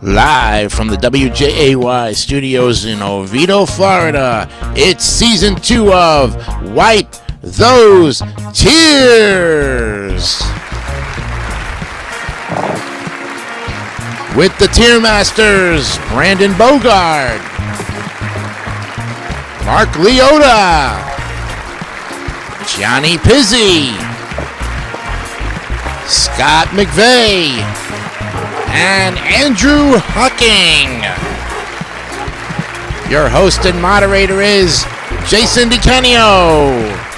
Live from the WJAY studios in Oviedo, Florida, it's season 2 of Wipe Those Tears. With the Tier Masters, Brandon Bogard, Mark Leota, Johnny Pizzi, Scott McVeigh, and Andrew Hucking. Your host and moderator is Jason DiCanio.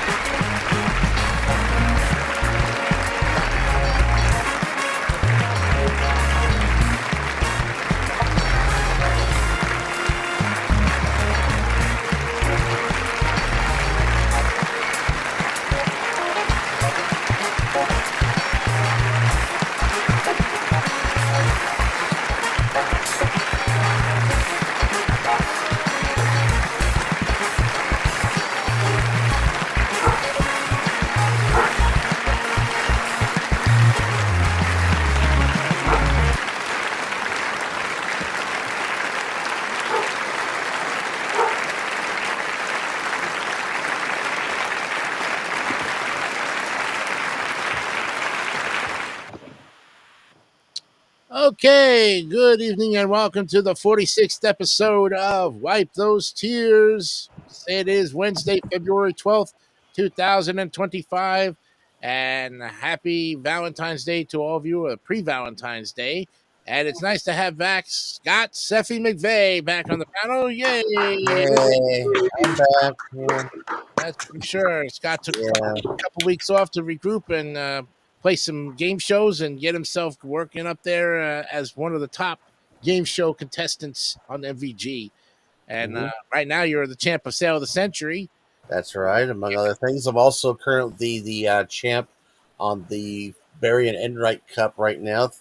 Okay, good evening and welcome to the 46th episode of Wipe Those Tears. It is Wednesday, February 12th, 2025, and happy Valentine's Day to all of you, a pre-Valentine's Day. And it's nice to have back Scott Seffy McVeigh back on the panel. Yay! I'm back. Yeah. That's for sure. Scott took a couple weeks off to regroup and play some game shows and get himself working up there as one of the top game show contestants on MVG. And right now you're the champ of Sale of the Century. That's right. Among other things, I'm also currently the champ on the Barry and Enright Cup right now.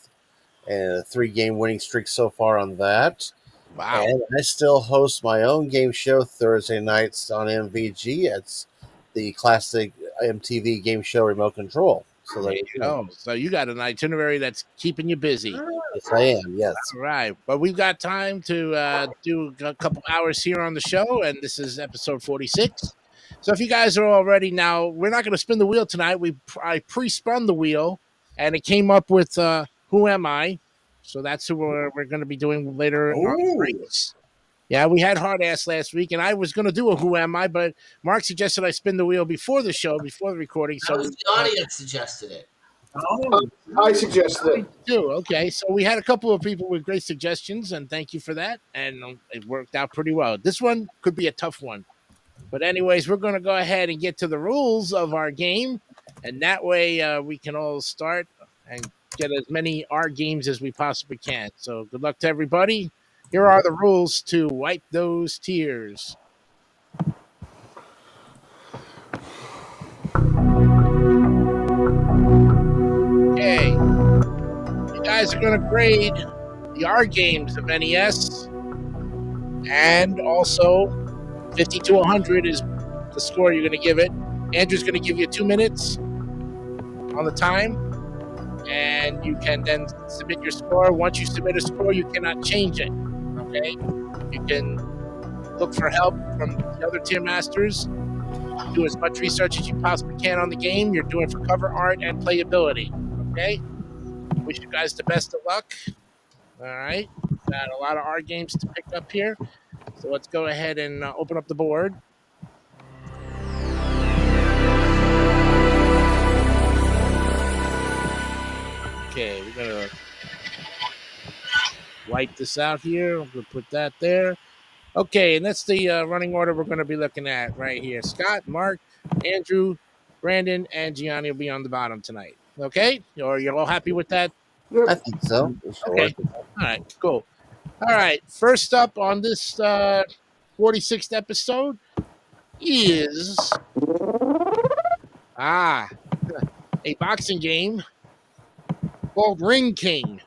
And a 3-game winning streak so far on that. Wow. And I still host my own game show Thursday nights on MVG. It's the classic MTV game show Remote Control. So there you go. So you got an itinerary that's keeping you busy. Yes, I am. Yes. All right. But we've got time to do a couple hours here on the show, and this is episode 46. So if you guys are all ready now, we're not going to spin the wheel tonight. I pre-spun the wheel, and it came up with Who Am I? So that's who we're going to be doing later on the race. Yeah, we had Hard Ass last week, and I was going to do a Who Am I, but Mark suggested I spin the wheel before the show, before the recording. So the audience suggested it. I suggested it too. Okay, so we had a couple of people with great suggestions, and thank you for that. And it worked out pretty well. This one could be a tough one. But anyways, we're going to go ahead and get to the rules of our game, and that way we can all start and get as many our games as we possibly can. So good luck to everybody. Here are the rules to Wipe Those Tears. Okay. You guys are going to grade the R games of NES. And also 50 to 100 is the score you're going to give it. Andrew's going to give you 2 minutes on the time. And you can then submit your score. Once you submit a score, you cannot change it. Okay, you can look for help from the other tier masters. Do as much research as you possibly can on the game. You're doing for cover art and playability. Okay, wish you guys the best of luck. All right, got a lot of our games to pick up here, so let's go ahead and open up the board. Okay, we're gonna wipe this out here. We'll put that there. Okay, and that's the running order we're going to be looking at right here. Scott, Mark, Andrew, Brandon, and Gianni will be on the bottom tonight. Okay? Or you're all happy with that? I think so. Okay. All right, cool. All right, first up on this 46th episode is a boxing game called Ring King.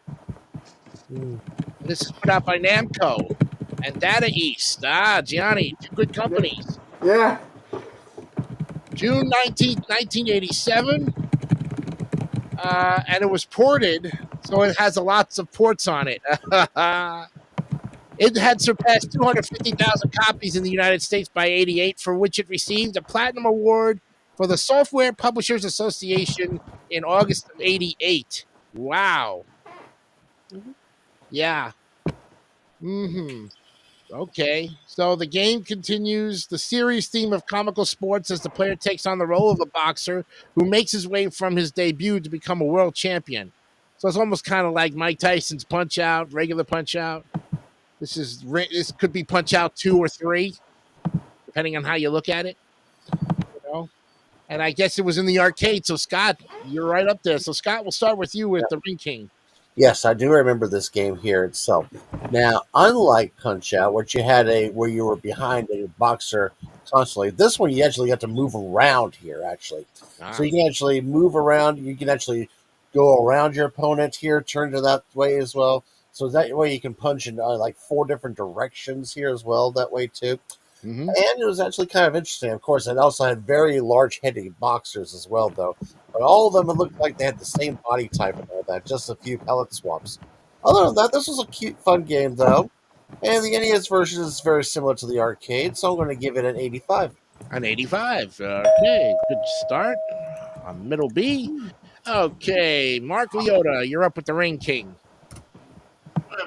This is put out by Namco and Data East. Gianni, two good companies. Yeah. June 19th, 1987. and it was ported, so it has lots of ports on it. It had surpassed 250,000 copies in the United States by '88, for which it received a Platinum Award for the Software Publishers Association in August of '88. Wow. Yeah. Okay. So the game continues the series theme of comical sports as the player takes on the role of a boxer who makes his way from his debut to become a world champion. So it's almost kind of like Mike Tyson's Punch Out, regular Punch Out. This could be Punch Out 2 or 3, depending on how you look at it. You know? And I guess it was in the arcade. So Scott, you're right up there. So Scott, we'll start with you with the Ring King. Yes, I do remember this game here itself. Now, unlike Punch Out, where you were behind a boxer constantly, this one you actually got to move around here. Actually, so you can actually move around. You can actually go around your opponent here, turn to that way as well. So that way you can punch in like 4 different directions here as well. That way too. And it was actually kind of interesting. Of course, it also had very large-headed boxers as well, though. But all of them, it looked like they had the same body type and all that, just a few pellet swaps. Other than that, this was a cute, fun game, though. And the NES version is very similar to the arcade, so I'm going to give it an 85. An 85. Okay, good start. On middle B. Okay, Mark Leota, you're up with the Ring King.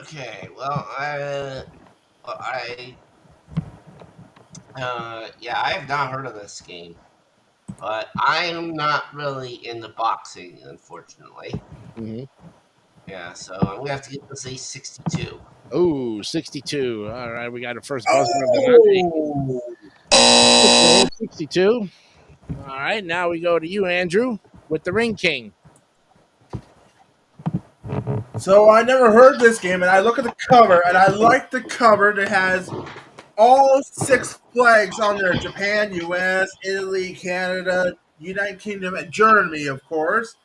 Okay, well, I have not heard of this game, but I'm not really into boxing, unfortunately. Yeah, so I'm gonna have to get this a 62. Oh, 62. All right, we got a first buzzer of the night. 62. All right, now we go to you, Andrew, with the Ring King. So I never heard this game, and I look at the cover, and I like the cover that has all 6 flags on there: Japan, U.S., Italy, Canada, United Kingdom, and Germany, of course.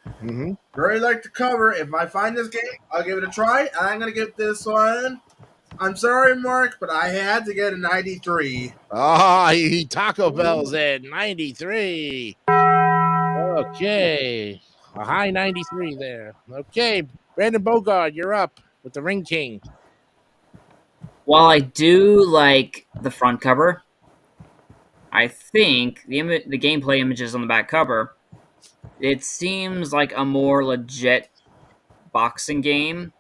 Very like the cover. If I find this game, I'll give it a try. I'm going to give this one, I'm sorry, Mark, but I had to get a 93. Oh, Taco Bell's at 93. Okay. A high 93 there. Okay, Brandon Bogard, you're up with the Ring King. While I do like the front cover, I think the gameplay images on the back cover, it seems like a more legit boxing game.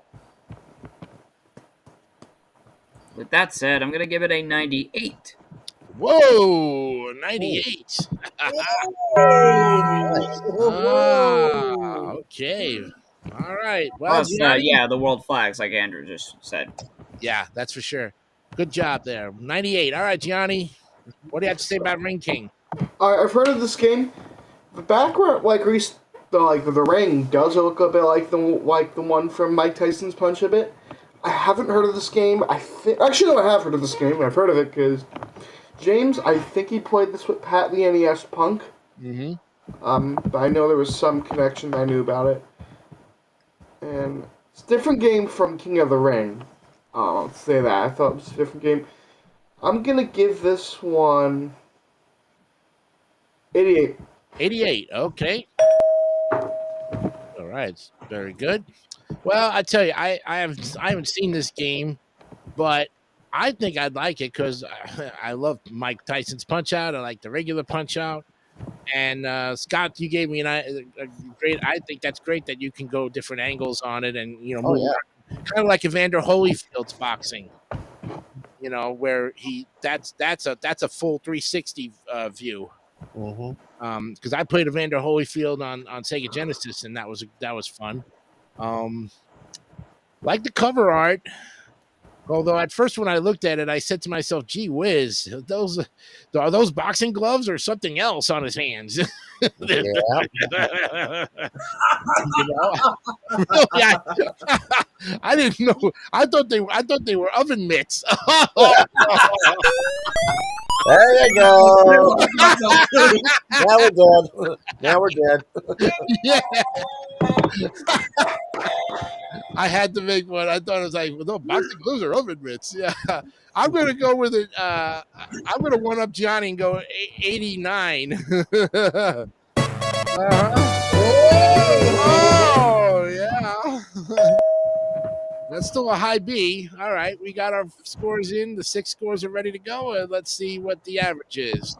With that said, I'm going to give it a 98. Whoa, 98. Okay. All right. Well, Plus, the world flags, like Andrew just said. Yeah, that's for sure. Good job there. 98. All right, Gianni. What do you have to say about Ring King? I've heard of this game. The background, the ring, does look a bit like the one from Mike Tyson's Punch a bit. I haven't heard of this game. I have heard of this game. I've heard of it because James, I think he played this with Pat the NES Punk. But I know there was some connection. I knew about it. And it's a different game from King of the Ring. I'll say that. I thought it was a different game. I'm going to give this one 88. 88. Okay. All right. Very good. Well, I tell you, I haven't seen this game, but I think I'd like it because I love Mike Tyson's Punch Out. I like the regular Punch Out. And Scott, you gave me a great. I think that's great that you can go different angles on it, and kind of like Evander Holyfield's boxing. Where that's a full 360 view. Because I played Evander Holyfield on Sega Genesis, and that was fun. Like the cover art. Although at first when I looked at it, I said to myself, gee whiz, are those boxing gloves or something else on his hands? I didn't know. I thought they were oven mitts. There you go. Now we're dead. Yeah. I had to make one. I thought it was like, well, no, boxing gloves are oven mitts. Yeah. I'm going to go with it. I'm going to one up Johnny and go 89. That's still a high B. All right, we got our scores in. The 6 scores are ready to go. And let's see what the average is.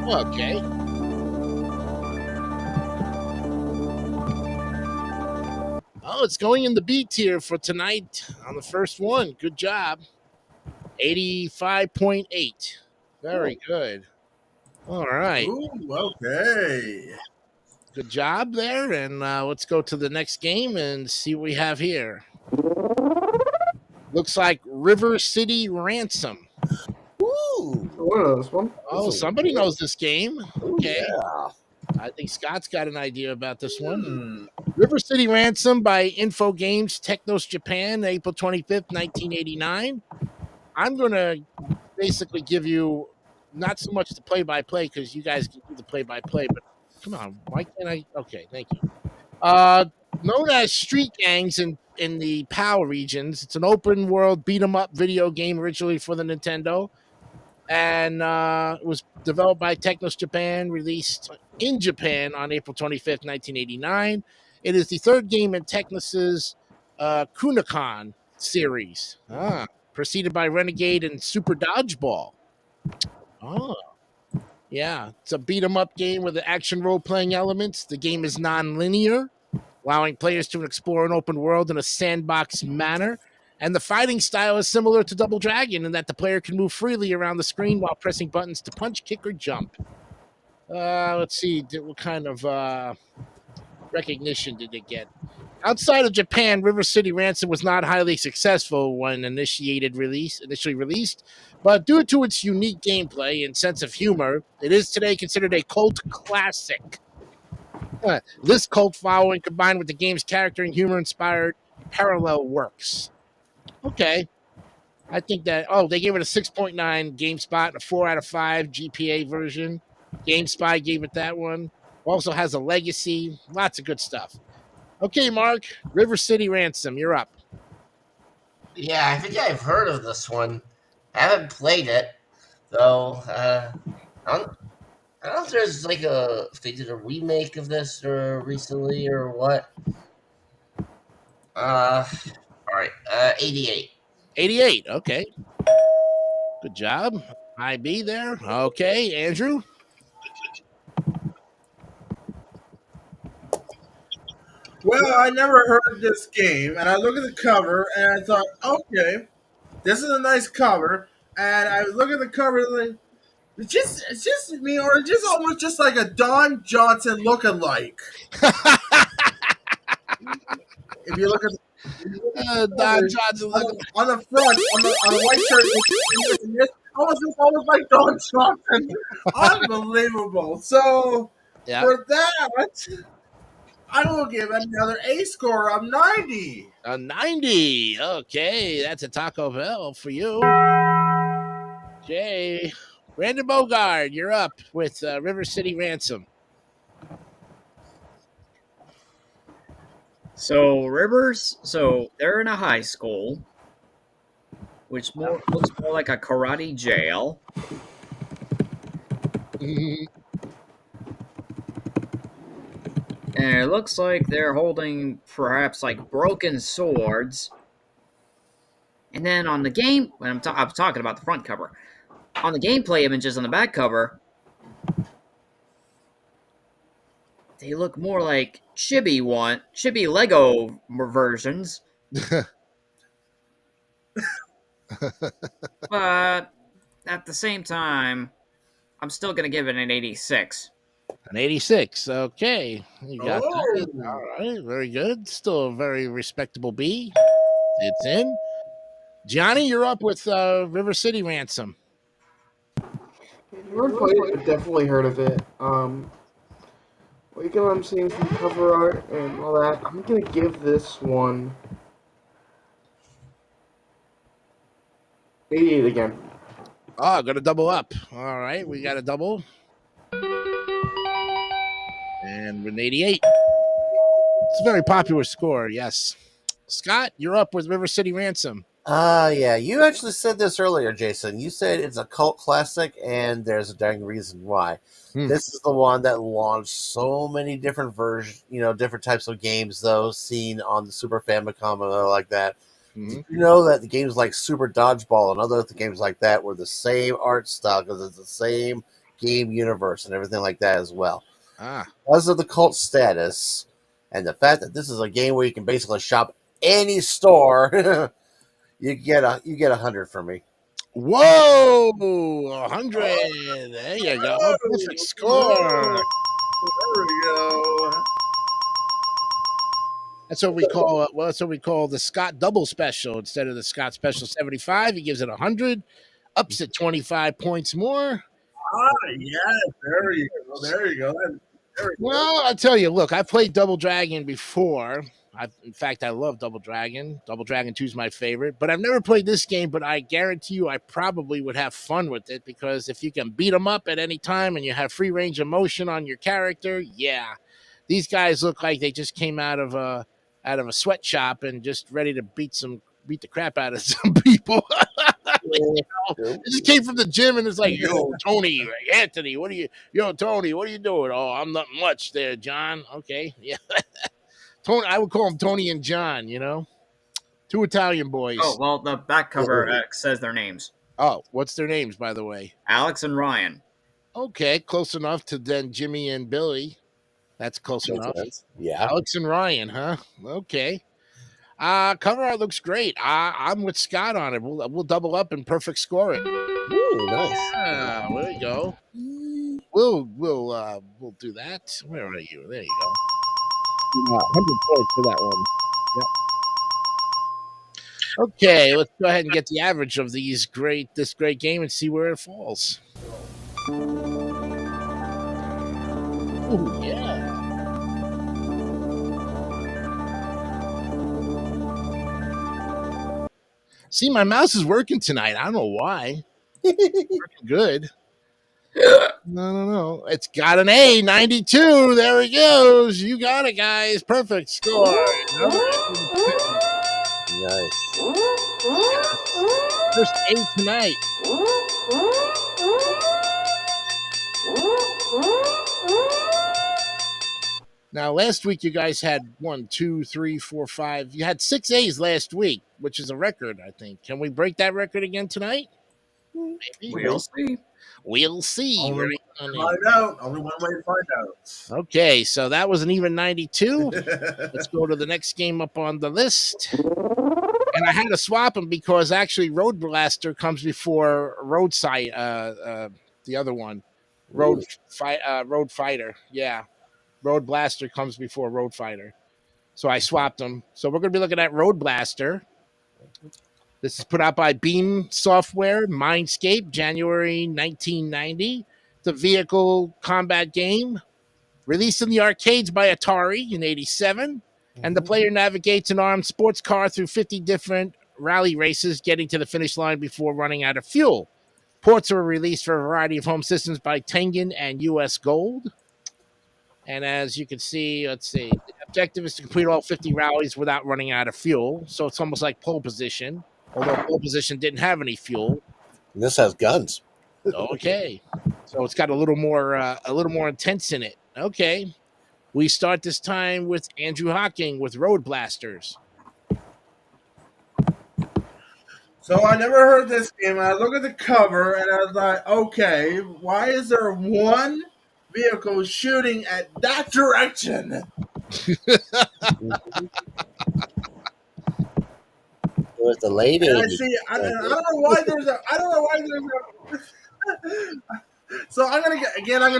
Okay. Oh, it's going in the B tier for tonight on the first one. Good job. 85.8. Very good. All right. Ooh, okay. Good job there. And let's go to the next game and see what we have here. Looks like River City Ransom. Ooh. What is this one? Oh, somebody knows this game. Okay. Yeah. I think Scott's got an idea about this one. River City Ransom by Info Games Technos Japan, April 25th, 1989. I'm going to basically give you not so much the play-by-play because you guys can do the play-by-play, but come on, why can't I? Okay, thank you. Known as Street Gangs in the PAL regions, it's an open-world beat-em-up video game originally for the Nintendo, and it was developed by Technos Japan, released in Japan on April 25th, 1989. It is the third game in Technos' Kunacon series, preceded by Renegade and Super Dodgeball. Oh, yeah. It's a beat-em-up game with the action role-playing elements. The game is non-linear, allowing players to explore an open world in a sandbox manner. And the fighting style is similar to Double Dragon in that the player can move freely around the screen while pressing buttons to punch, kick, or jump. Let's see. What kind of recognition did it get? Outside of Japan, River City Ransom was not highly successful when initially released, but due to its unique gameplay and sense of humor, it is today considered a cult classic. This cult following, combined with the game's character and humor-inspired parallel works. Okay. I think that, they gave it a 6.9 GameSpot and a 4 out of 5 GPA version. GameSpy gave it that one. Also has a legacy. Lots of good stuff. Okay, Mark, River City Ransom, you're up. Yeah, I think I've heard of this one. I haven't played it, though. I don't know if there's if they did a remake of this recently or what. All right, 88. 88, okay. Good job. IB there. Okay, Andrew. Well, I never heard of this game, and I look at the cover, and I thought, okay, this is a nice cover. And I look at the cover, like, it's just me, or it's just almost just like a Don Johnson lookalike. If you look at Don Johnson on the front, on the white shirt, it's almost like Don Johnson. Unbelievable. So for that, I will give it another A score of 90. A 90. Okay, that's a Taco Bell for you. Okay. Brandon Bogard, you're up with River City Ransom. So they're in a high school, which looks more like a karate jail. And it looks like they're holding perhaps like broken swords. And then on the game, when I'm talking about the front cover, on the gameplay images on the back cover, they look more like chibi Lego versions. But at the same time, I'm still going to give it an 86. An 86. Okay. You got that. All right. Very good. Still a very respectable B. It's in. Johnny, you're up with River City Ransom. Never played it, but definitely heard of it. What I'm seeing from cover art and all that, I'm going to give this one 88 again. Oh, going to double up. All right. We got a double. And with an 88. It's a very popular score, yes. Scott, you're up with River City Ransom. Yeah. You actually said this earlier, Jason. You said it's a cult classic, and there's a dang reason why. Hmm. This is the one that launched so many different versions, different types of games, though, seen on the Super Famicom and all like that. Mhm. Did you know that the games like Super Dodgeball and other games like that were the same art style because it's the same game universe and everything like that as well? Ah, Because of the cult status and the fact that this is a game where you can basically shop any store, you get 100 from me. whoa, 100. There you go. Perfect score. There we go. That's what we call that's what we call the Scott double special. Instead of the Scott special 75, he gives it 100, ups it 25 points more. Yes, there you go. There you go. There you go. Well, I tell you, look, I played Double Dragon before. In fact, I love Double Dragon. Double Dragon 2 is my favorite, but I've never played this game. But I guarantee you, I probably would have fun with it because if you can beat them up at any time and you have free range of motion on your character, yeah, these guys look like they just came out of a sweatshop and just ready to beat the crap out of some people. It just came from the gym and it's like, yo, Tony, Anthony, Tony, what are you doing? Oh, I'm not much there, John. Okay, yeah. Tony, I would call them Tony and John, two Italian boys. Oh, well, the back cover says their names. Oh, what's their names, by the way? Alex and Ryan. Okay, close enough to then Jimmy and Billy. That's close enough. Yeah. Alex and Ryan, huh? Okay. Cover art looks great. I'm with Scott on it. We'll double up and perfect score it. Ooh, nice. There you go. We'll do that. Where are you? There you go. 100 points for that one. Yep. Okay, let's go ahead and get the average of this great game and see where it falls. Oh yeah. See, my mouse is working tonight. I don't know why. Working good. No. It's got an A, 92. There it goes. You got it, guys. Perfect score. Nice. First A tonight. Now, last week you guys had 1, 2, 3, 4, 5. You had 6 A's last week, which is a record, I think. Can we break that record again tonight? Maybe. We'll see. We'll see. Only find out. Only one way to find out. Okay, so that was an even 92. Let's go to the next game up on the list. And I had to swap them because actually Road Blaster comes before Roadside, the other one. Road Fighter. Yeah. Road Blaster comes before Road Fighter. So I swapped them. So we're going to be looking at Road Blaster. This is put out by Beam Software, Mindscape, January 1990. It's a vehicle combat game released in the arcades by Atari in 87. And the player navigates an armed sports car through 50 different rally races, getting to the finish line before running out of fuel. Ports were released for a variety of home systems by Tengen and US Gold. And as you can see, let's see, the objective is to complete all 50 rallies without running out of fuel. So it's almost like pole position, although pole position didn't have any fuel. And this has guns. Okay. So it's got a little more intense in it. Okay. We start this time with Andrew Hocking with Road Blasters. So I never heard this game. And I look at the cover and I was like, okay, why is there one vehicle shooting at that direction? It was the late And I 80s. see. I don't know why there's a. So I'm gonna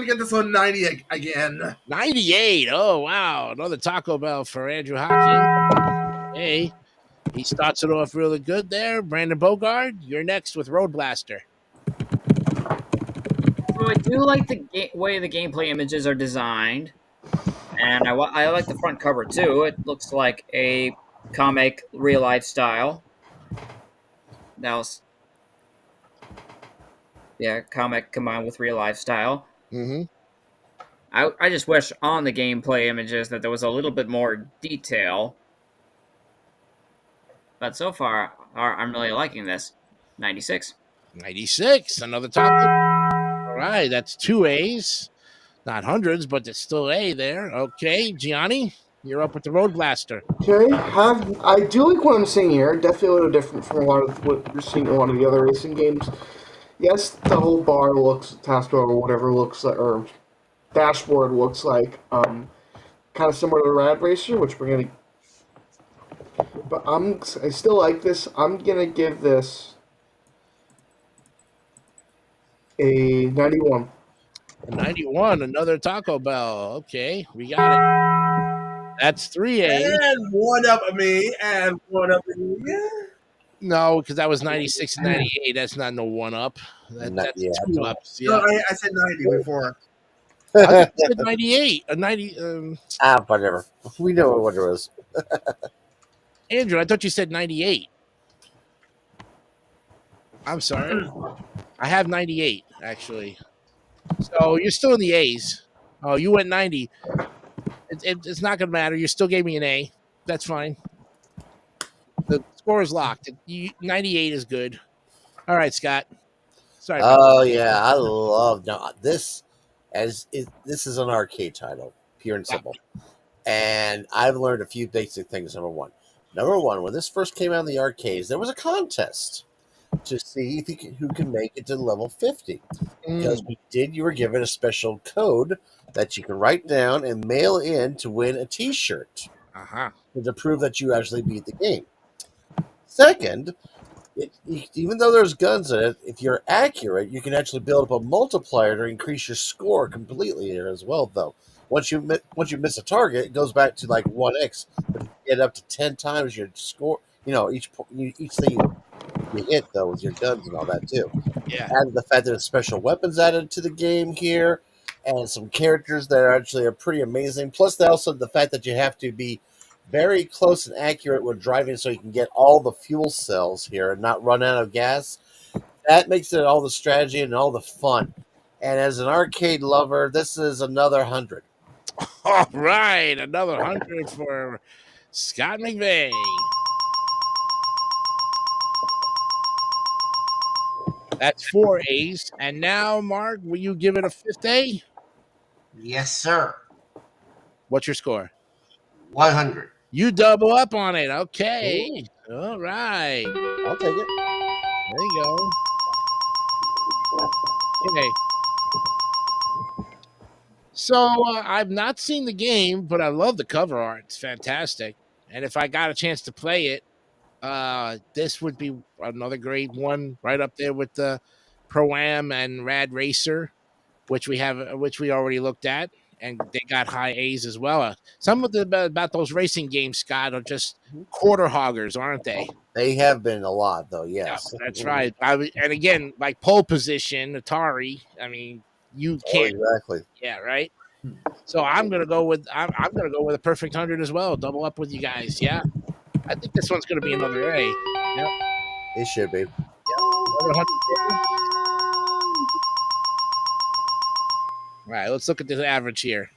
get this on 90 again. 98. Oh, wow. Another Taco Bell for Andrew Hocking. Hey, he starts it off really good there. Brandon Bogard, you're next with Road Blaster. So I do like the way the gameplay images are designed. And I like the front cover, too. It looks like a comic real-life style. Comic combined with real-life style. Mm-hmm. I just wish on the gameplay images that there was a little bit more detail. But so far, I'm really liking this. 96. 96, another taco. All right, that's 2 A's. Not hundreds, but it's still A there. Okay, Gianni, you're up with the Road Blaster. Okay, I do like what I'm seeing here. Definitely a little different from a lot of what you're seeing in a lot of the other racing games. Yes, the whole bar looks, taskbar or whatever looks like, or dashboard looks like, kind of similar to Rad Racer, which we're gonna. But I still like this. I'm gonna give this a 91. 91, another Taco Bell. Okay, we got it. That's 3 A's. And one up of me, and one up of you. Yeah. No, because that was 96 and 98. That's not no one up. That's Yeah, 2 ups. No, Yeah. I said 90 before. I thought you said 98. 90. Whatever. We know what it was. Andrew, I thought you said 98. I'm sorry. I have 98, actually. So you're still in the A's. Oh, you went 90. It's not going to matter. You still gave me an A. That's fine. The score is locked. 98 is good. All right, Scott. Sorry. Oh yeah, I love this. This is an arcade title, pure and simple. And I've learned a few basic things. Number one, when this first came out in the arcades, there was a contest to see who can make it to level 50. Because you were given a special code that you can write down and mail in to win a T-shirt to prove that you actually beat the game. Second, even though there's guns in it, if you're accurate, you can actually build up a multiplier to increase your score completely here as well. Though once you miss a target, it goes back to like 1x, but you get up to 10 times your score. Each thing you hit though with your guns and all that too. Yeah. And the fact that there's special weapons added to the game here, and some characters that are pretty amazing. Plus, also the fact that you have to be very close and accurate with driving so you can get all the fuel cells here and not run out of gas. That makes it all the strategy and all the fun. And as an arcade lover, this is another 100. All right, another 100 for Scott McVeigh. That's 4 A's. And now, Mark, will you give it a 5th A? Yes, sir. What's your score? 100. You double up on it. Okay. All right. I'll take it. There you go. Okay. So I've not seen the game, but I love the cover art. It's fantastic. And if I got a chance to play it, this would be another great one, right up there with the Pro-Am and Rad Racer, which we already looked at, and they got high A's as well. Some of about those racing games, Scott, are just quarter hoggers, aren't they? They have been a lot, though. Yes, Yeah, that's right. And again, like pole position, Atari. I mean, you can't. Exactly. Yeah, right. So I'm gonna go with a perfect 100 as well. Double up with you guys. Yeah, I think this one's gonna be another A. Yep. It should be. Another 100. All right, let's look at the average here.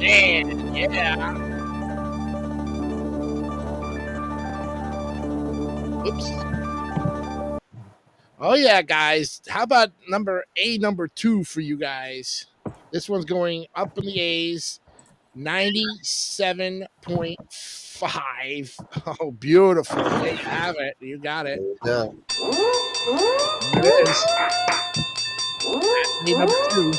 And yeah. Oops. Oh yeah, guys. How about number 2 for you guys? This one's going up in the A's. 97.5. Oh, beautiful. There you have it. You got it. Yeah. There it is. Number 2.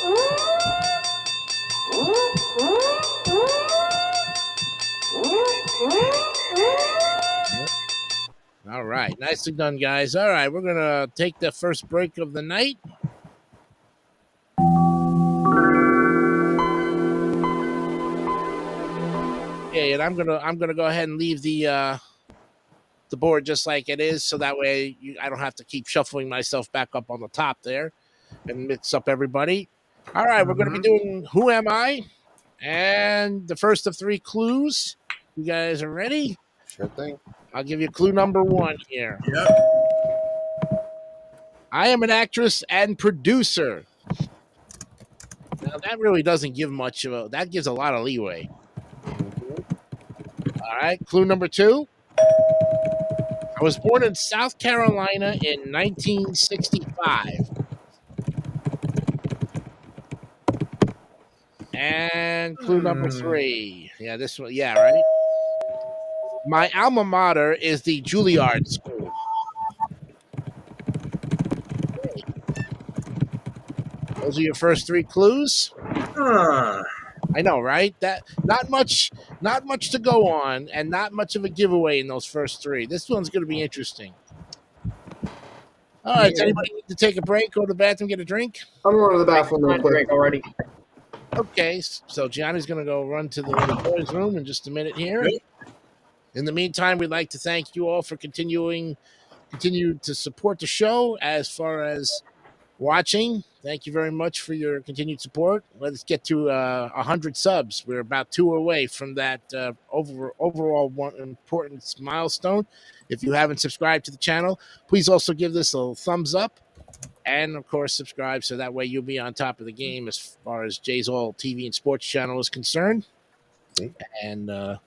All right. Nicely done, guys. All right. We're going to take the first break of the night. Okay, and I'm gonna go ahead and leave the board just like it is, so that way I don't have to keep shuffling myself back up on the top there and mix up everybody. All right, we're gonna be doing Who Am I? And the first of 3 clues. You guys are ready? Sure thing. I'll give you clue number 1 here. Yep. I am an actress and producer. Now that really doesn't give much of that gives a lot of leeway. All right, clue number 2. I was born in South Carolina in 1965. And clue number 3. Yeah, this one. Yeah, right. My alma mater is the Juilliard School. Those are your first 3 clues. Huh. I know, right? That not much to go on, and not much of a giveaway in those first 3. This one's going to be interesting. All right, does anybody need to take a break, go to the bathroom, get a drink? I'm going to the bathroom real quick. Break already. Okay, so Gianni's going to go run to the boys' room in just a minute here. In the meantime, we'd like to thank you all for continue to support the show as far as watching. Thank you very much for your continued support. Let's get to 100 subs. We're about 2 away from that overall important milestone. If you haven't subscribed to the channel, please also give this a thumbs up. And, of course, subscribe so that way you'll be on top of the game as far as Jay's All TV and Sports channel is concerned. And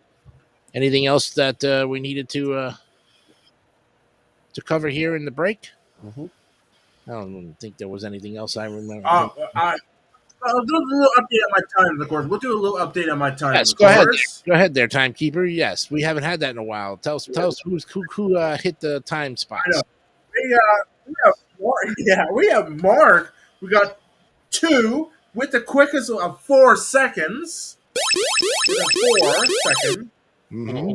anything else that we needed to cover here in the break? Mm-hmm. I don't think there was anything else I remember. I'll do a little update on my times, of course. We'll do a little update on my times. Yes, go ahead. Go ahead there, timekeeper. Yes, we haven't had that in a while. Tell us who hit the time spots. I know. We have Mark. We got 2 with the quickest of 4 seconds. With a 4 second. Mm-hmm.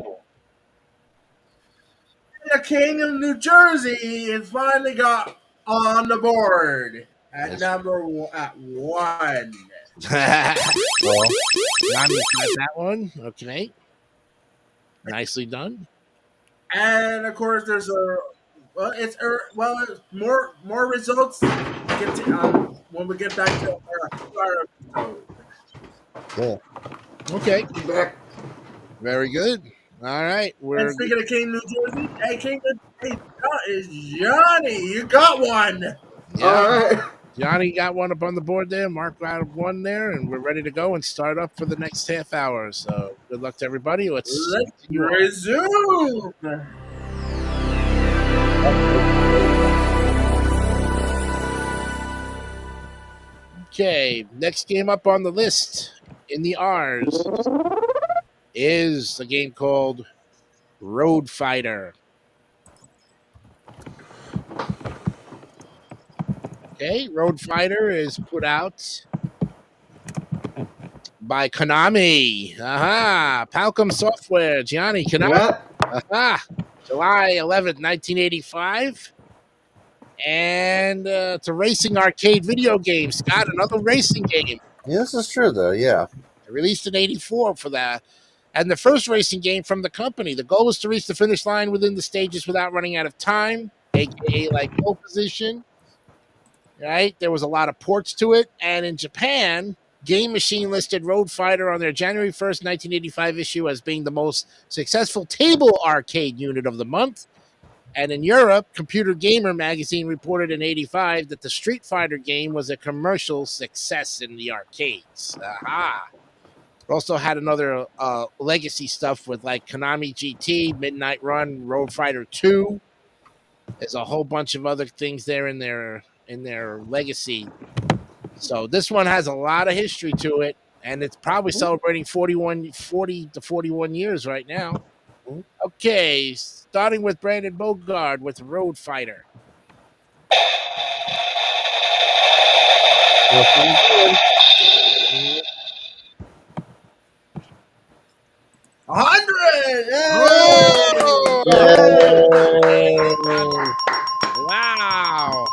Canyon, New Jersey, has finally got on the board at number 1. Well, Johnny got that one. Okay. Nicely done. And of course, there's more results when we get back to our episode. Cool. Okay. Back. Very good. All right. And speaking of King, New Jersey, is Johnny. You got one. Yeah. All right. Johnny got one up on the board there. Mark got one there, and we're ready to go and start up for the next half hour. So good luck to everybody. Let's resume. Okay, next game up on the list in the R's is a game called Road Fighter. Okay, Road Fighter is put out by Konami. Aha, Palcom Software. Gianni, Konami. Aha, July 11th, 1985. And it's a racing arcade video game. Scott, another racing game. Yeah, this is true, though. Yeah. Released in 84 for that. And the first racing game from the company. The goal was to reach the finish line within the stages without running out of time, a.k.a. like pole position. Right? There was a lot of ports to it. And in Japan, Game Machine listed Road Fighter on their January 1st, 1985 issue as being the most successful table arcade unit of the month. And in Europe, Computer Gamer magazine reported in 85 that the Street Fighter game was a commercial success in the arcades. Aha. It also had another legacy stuff with like Konami GT, Midnight Run, Road Fighter 2. There's a whole bunch of other things there in their legacy. So this one has a lot of history to it, and it's probably celebrating 40 to 41 years right now. Okay, starting with Brandon Bogard with Road Fighter. Wow.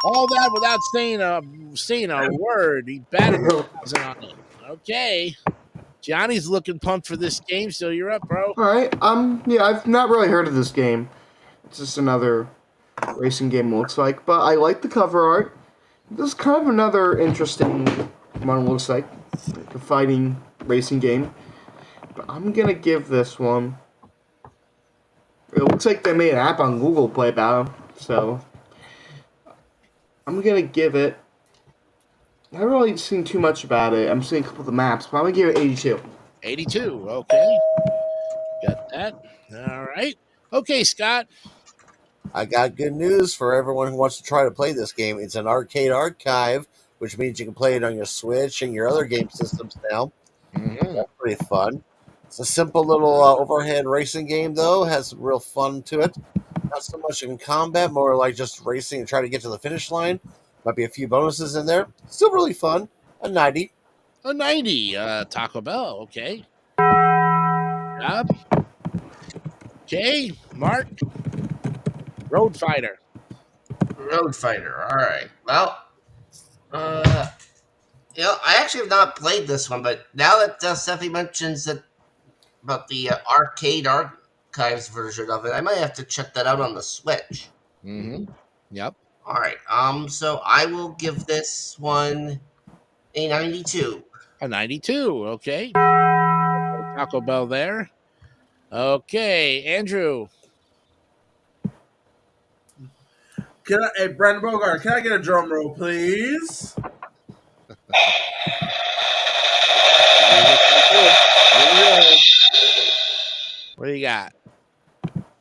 All that without saying a word. He batted on it. Okay. Johnny's looking pumped for this game, so you're up, bro. All right. Yeah, I've not really heard of this game. It's just another racing game, looks like. But I like the cover art. This is kind of another interesting one, looks like a fighting racing game. But I'm gonna give this one. It looks like they made an app on Google Play about it, so I'm gonna give it. I haven't really seen too much about it. I'm seeing a couple of the maps, but I'm gonna give it 82. 82, okay. Got that. All right. Okay, Scott. I got good news for everyone who wants to try to play this game. It's an arcade archive, which means you can play it on your Switch and your other game systems now. Mm-hmm. That's pretty fun. It's a simple little overhead racing game, though. Has some real fun to it. Not so much in combat, more like just racing and trying to get to the finish line. Might be a few bonuses in there. Still really fun. A 90. A 90. Taco Bell. Okay. Yep. Okay, Mark. Road Fighter. Road Fighter. All right. Well, I actually have not played this one, but now that Steffi mentions that about the arcade archives version of it, I might have to check that out on the Switch. Mm-hmm. Yep. All right. So I will give this one a 92. A 92. Okay. Taco Bell there. Okay, Andrew. Hey, Brandon Bogart, can I get a drum roll, please? What do you got?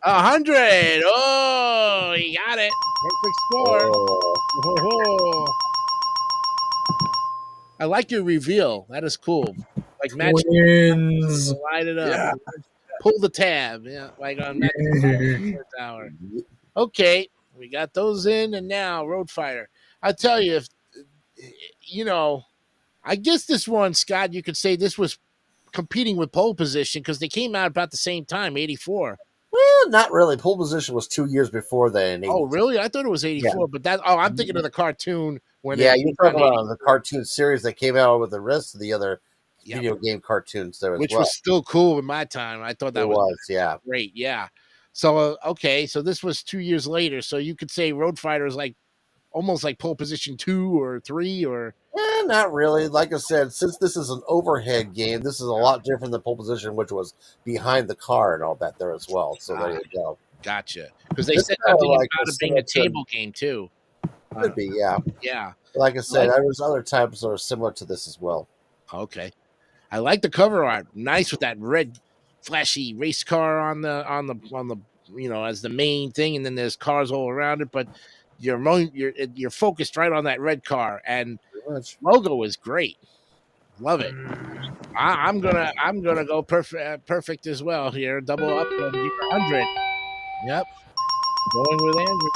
100. Oh, he got it. Perfect score. Oh. I like your reveal. That is cool. Like magic. Twins. Light it up. Yeah. Pull the tab. Yeah, like on Magic Tower. Okay, we got those in, and now Road Fighter. I tell you, if I guess this one, Scott, you could say this was competing with Pole Position because they came out about the same time, 84. Well, not really. Pole Position was 2 years before then. Oh, really? I thought it was 84, but I'm thinking of the cartoon when Yeah, you're talking about the cartoon series that came out with the rest of the other Yep. video game cartoons there as which well. was still cool in my time. I thought that It was, yeah. great. Yeah. So okay, so this was 2 years later. So you could say Road Fighter is like almost like Pole Position 2 or 3 or Not really. Like I said, since this is an overhead game, this is a lot different than Pole Position, which was behind the car and all that there as well. So there you go. gotcha. Because they It's said kinda something like about the it being a similar to- table game too. Could be, yeah. Yeah. Like I said, Like- there was other types that are similar to this as well. Okay. I like the cover art. Nice with that red flashy race car on the as the main thing, and then there's cars all around it, but you're focused right on that red car, and Pretty much. logo is great. Love it. I'm gonna go perfect as well here. Double up and give 100. Yep. Going with Andrew.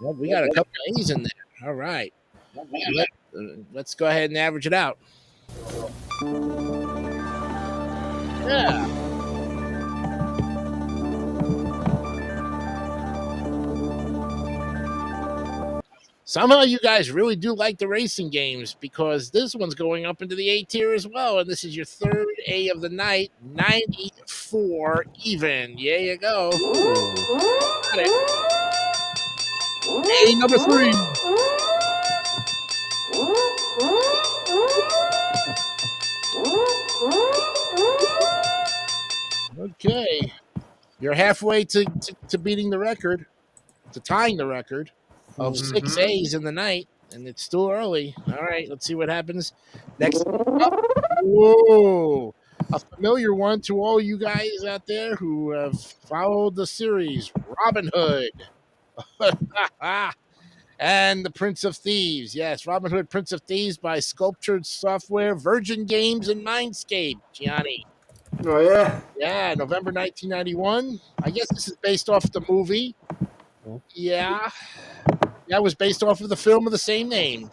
Well, we got a couple of A's in there. All right. Let's go ahead and average it out. Yeah. Somehow you guys really do like the racing games because this one's going up into the A tier as well. And this is your third A of the night, 94 even. Yeah, you go. Got it. A number 3. Okay. You're halfway to beating the record, to tying the record of 6 A's in the night, and it's still early. All right, let's see what happens. Next up, whoa, a familiar one to all you guys out there who have followed the series, Robin Hood. And the Prince of Thieves. Yes, Robin Hood, Prince of Thieves by Sculptured Software, Virgin Games, and Mindscape. Gianni. Oh yeah. Yeah, November 1991. I guess this is based off the movie. Yeah. That was based off of the film of the same name.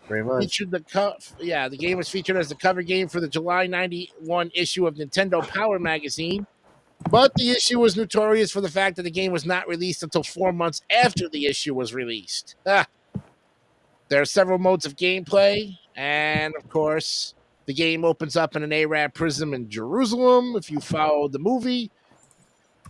Pretty much. Featured the game was featured as the cover game for the July 91 issue of Nintendo Power magazine. But the issue was notorious for the fact that the game was not released until 4 months after the issue was released. There are several modes of gameplay, and of course, the game opens up in an Arab prison in Jerusalem, if you followed the movie.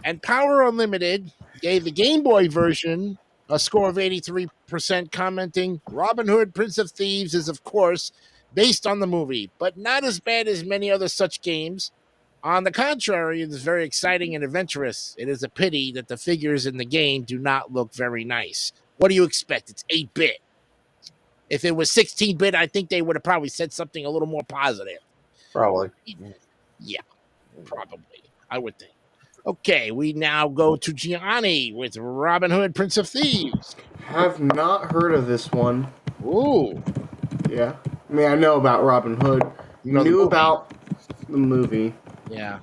And Power Unlimited gave the Game Boy version a score of 83%, commenting, Robin Hood, Prince of Thieves is, of course, based on the movie, but not as bad as many other such games. On the contrary, it is very exciting and adventurous. It is a pity that the figures in the game do not look very nice. What do you expect? It's 8-bit. If it was 16-bit, I think they would have probably said something a little more positive. Probably. Yeah, probably. I would think. Okay, we now go to Gianni with Robin Hood, Prince of Thieves. Have not heard of this one. Ooh, Yeah. I mean, I know about Robin Hood. you know the Knew movie. about the movie. Yeah.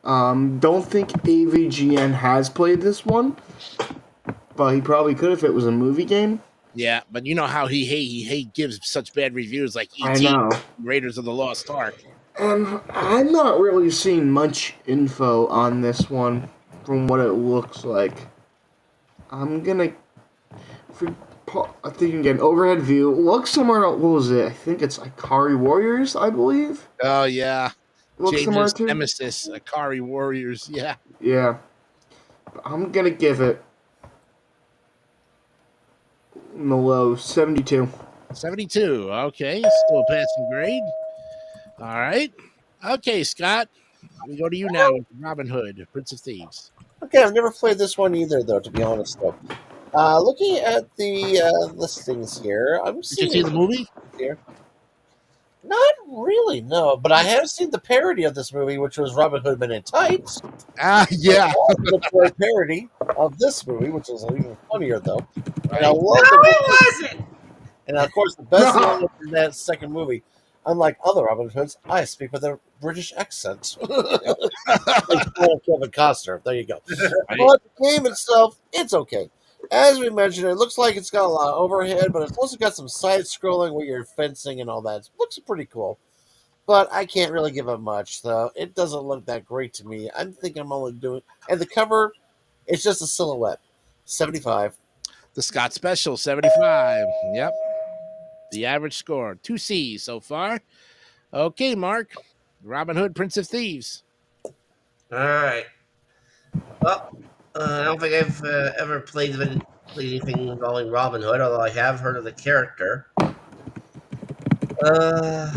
Don't think AVGN has played this one, but he probably could if it was a movie game. Yeah, but you know how he gives such bad reviews like I E.T. know. Raiders of the Lost Ark. And I'm not really seeing much info on this one from what it looks like. I'm gonna. I think you can get an overhead view. Look somewhere. What was it? I think it's Ikari Warriors, I believe. Oh yeah, Look somewhere James too. Nemesis, Akari Warriors. Yeah. Yeah. I'm gonna give it in the low 72. 72. Okay, still a passing grade. All right. Okay, Scott. We go to you now with Robin Hood, Prince of Thieves. Okay, I've never played this one either, though. To be honest, though, looking at the listings here, I'm Did you seeing see the movie? here. Not really, no. But I have seen the parody of this movie, which was Robin Hood Men in Tights. Yeah. The parody of this movie, which is even funnier, though. And I love No, the it wasn't. And of course, the best one in that second movie, unlike other Robin Hoods, I speak with a British accent. Like Kevin Costner. There you go. Right. But the game itself, it's okay. As we mentioned, it looks like it's got a lot of overhead, but it's also got some side scrolling where you're fencing and all that. It looks pretty cool. But I can't really give it much, though. It doesn't look that great to me. I'm thinking I'm only doing. And the cover, it's just a silhouette. 75. The Scott Special, 75. Yep. The average score, 2 C's so far. Okay, Mark. Robin Hood, Prince of Thieves. All right. Well, I don't think I've ever played anything involving Robin Hood, although I have heard of the character. I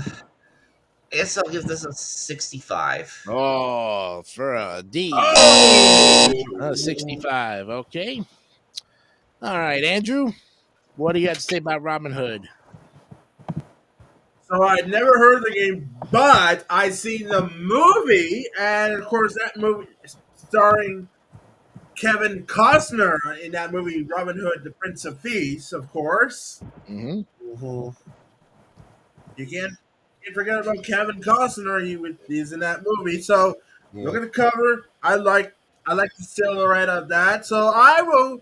guess I'll give this a 65. Oh, for a D. Oh! 65. Okay. All right, Andrew. What do you have to say about Robin Hood? So I'd never heard of the game, but I seen the movie, and of course that movie starring Kevin Costner in that movie, Robin Hood, the Prince of Thieves, of course. Mm-hmm. Mm-hmm. You can't forget about Kevin Costner. He's in that movie. So look at the cover. I like the silhouette of that. So I'm going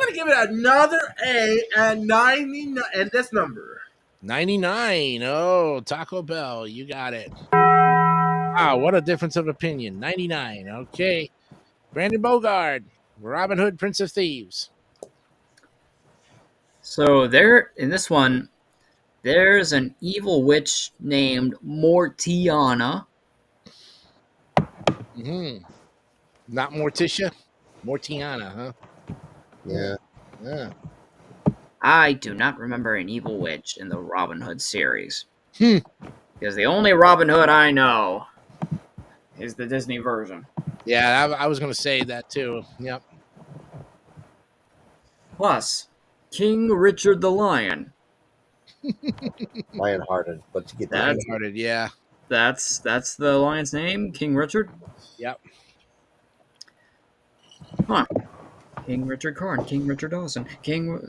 to give it another A and 99 and this number. 99. Oh, Taco Bell. You got it. Wow, what a difference of opinion. 99. Okay. Brandon Bogard, Robin Hood, Prince of Thieves. So there, in this one, there's an evil witch named Mortiana. Mm-hmm. Not Morticia? Mortiana, huh? Yeah. Yeah. I do not remember an evil witch in the Robin Hood series. Hmm. Because the only Robin Hood I know is the Disney version. Yeah, I was going to say that too. Yep. Plus, King Richard the Lion. Lionhearted, but to get that. Started, yeah. That's the lion's name, King Richard? Yep. Huh. King Richard Karn, King Richard Dawson, King...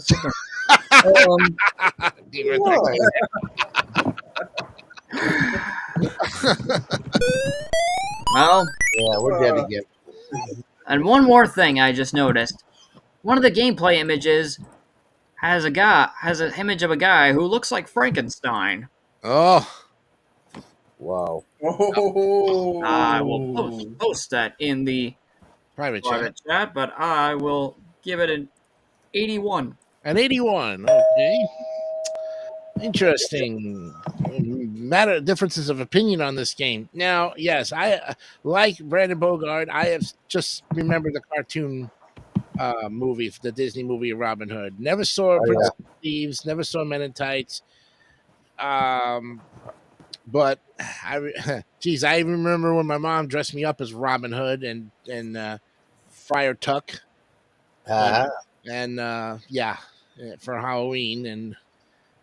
Well, Yeah, we're dead again. and one more thing I just noticed. One of the gameplay images has an image of a guy who looks like Frankenstein. Oh, Wow. Oh. I will post that in the private chat. private chat, but I will give it an 81. An 81. Okay. Interesting. Matter differences of opinion on this game. Now, yes, I like Brandon Bogard. I have just remembered the cartoon movie, the Disney movie of Robin Hood. Never saw Prince of Thieves. Never saw Men in Tights. But geez, I even remember when my mom dressed me up as Robin Hood and Friar Tuck, Uh-huh. and yeah, for Halloween, and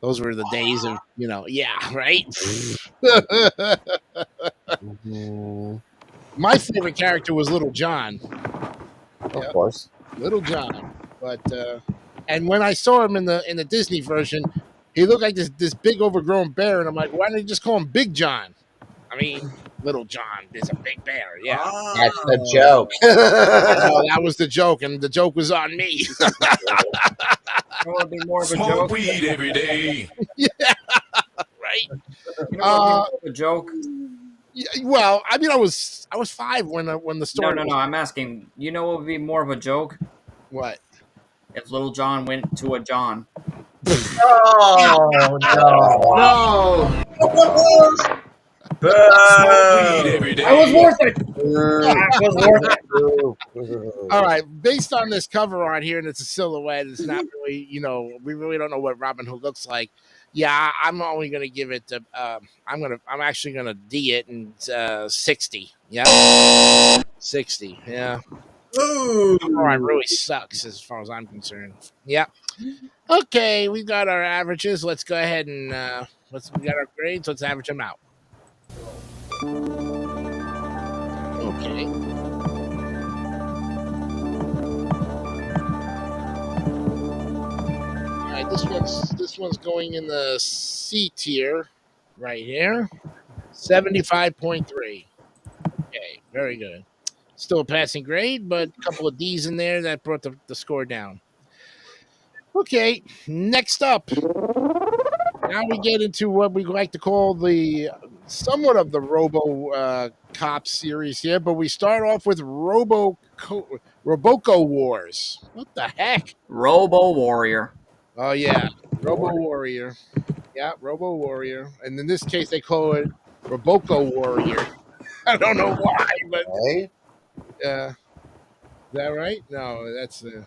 those were the days of right. Mhm. My favorite character was Little John. Of Yep. course. Little John. But and when I saw him in the Disney version, he looked like this big overgrown bear, and I'm like, why didn't you just call him Big John? I mean, Little John is a big bear. Yeah. That's the Oh. joke. I know that was the joke, and the joke was on me. It would be more of a Smoke joke. weed every day. Yeah, right. You know what would be Uh, more of a joke? yeah, well, I mean, I was 5 when the No, story. no, no. I'm asking. You know what would be more of a joke? What? If Little John went to a John. Oh no! No. Smoke weed every day. That was worth it. That was worth it. All right, based on this cover art here, and it's a silhouette. It's not really, we really don't know what Robin Hood looks like. Yeah, I'm only gonna give it. I'm actually gonna D it and 60. Yeah, 60. Yeah. Ooh. All right, really sucks as far as I'm concerned. Yeah. Okay, we got our averages. Let's go ahead and we got our grades. Let's average them out. Okay. All right, this one's going in the C tier, right here, 75.3. Okay, very good. Still a passing grade, but a couple of D's in there that brought the score down. Okay, next up. Now we get into what we like to call the somewhat of the Robo Cop series here, but we start off with Roboco Wars. What the heck? Robo Warrior. Oh yeah, Robo Warrior. Yeah, Robo Warrior, and in this case they call it Roboco Warrior. I don't know why, but Okay. is that right? No, that's the.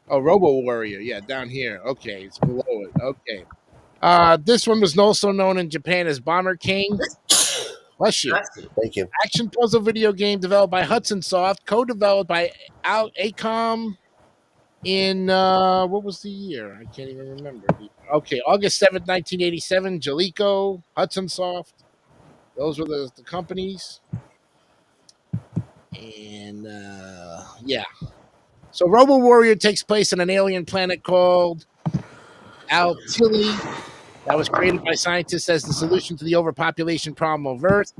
Oh, Robo Warrior. Yeah, down here. Okay, it's below it. Okay. This one was also known in Japan as Bomber King. Bless you. Thank you. Action puzzle video game developed by Hudson Soft, co-developed by Acom in what was the year? I can't even remember. Okay, August 7th, 1987. Jaleco, Hudson Soft. Those were the companies. And yeah. So Robo Warrior takes place on an alien planet called Altili that was created by scientists as the solution to the overpopulation problem of Earth.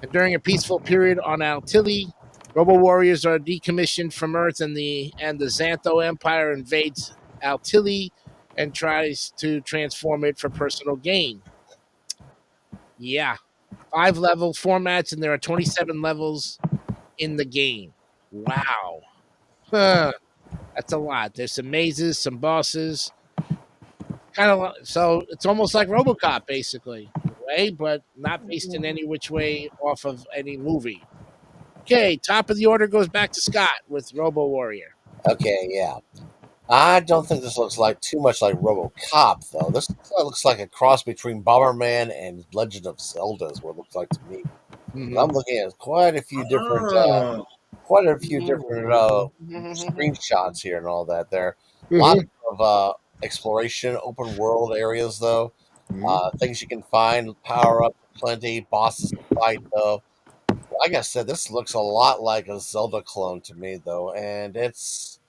And during a peaceful period on Altili, Robo Warriors are decommissioned from Earth, and the Xantho Empire invades Altili and tries to transform it for personal gain. Yeah. 5 level formats, and there are 27 levels in the game. Wow. That's a lot. There's some mazes, some bosses. So it's almost like RoboCop, basically, in a way, but not based in any which way off of any movie. Okay, top of the order goes back to Scott with Robo Warrior. Okay, yeah. I don't think this looks like too much like RoboCop, though. This looks like a cross between Bomberman and Legend of Zelda is what it looks like to me. Mhm. I'm looking at quite a few different screenshots here and all that. There, a lot of exploration, open world areas, though. Things you can find, power up, plenty, bosses to fight, though. Like I said, this looks a lot like a Zelda clone to me, though, and it's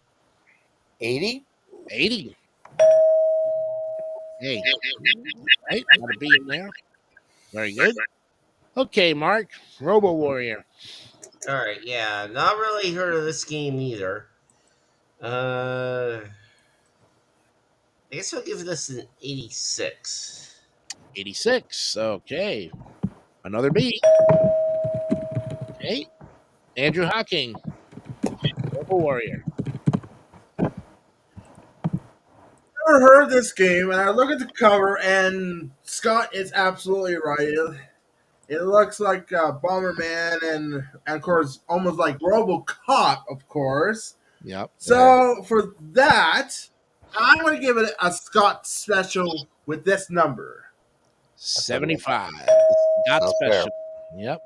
80. 80. Hey, right? Got a B in there. Very good. Okay, Mark, Robo Warrior. All right, yeah, not really heard of this game either. I guess I'll give this an 86. 86. Okay. Another B. Okay. Andrew Hawking. Robo Warrior. Never heard of this game, and I look at the cover, and Scott is absolutely right. It looks like Bomberman, and of course, almost like RoboCop, of course. Yep. So for that, I'm going to give it a Scott special with this number. 75. Got Sounds special. Yep.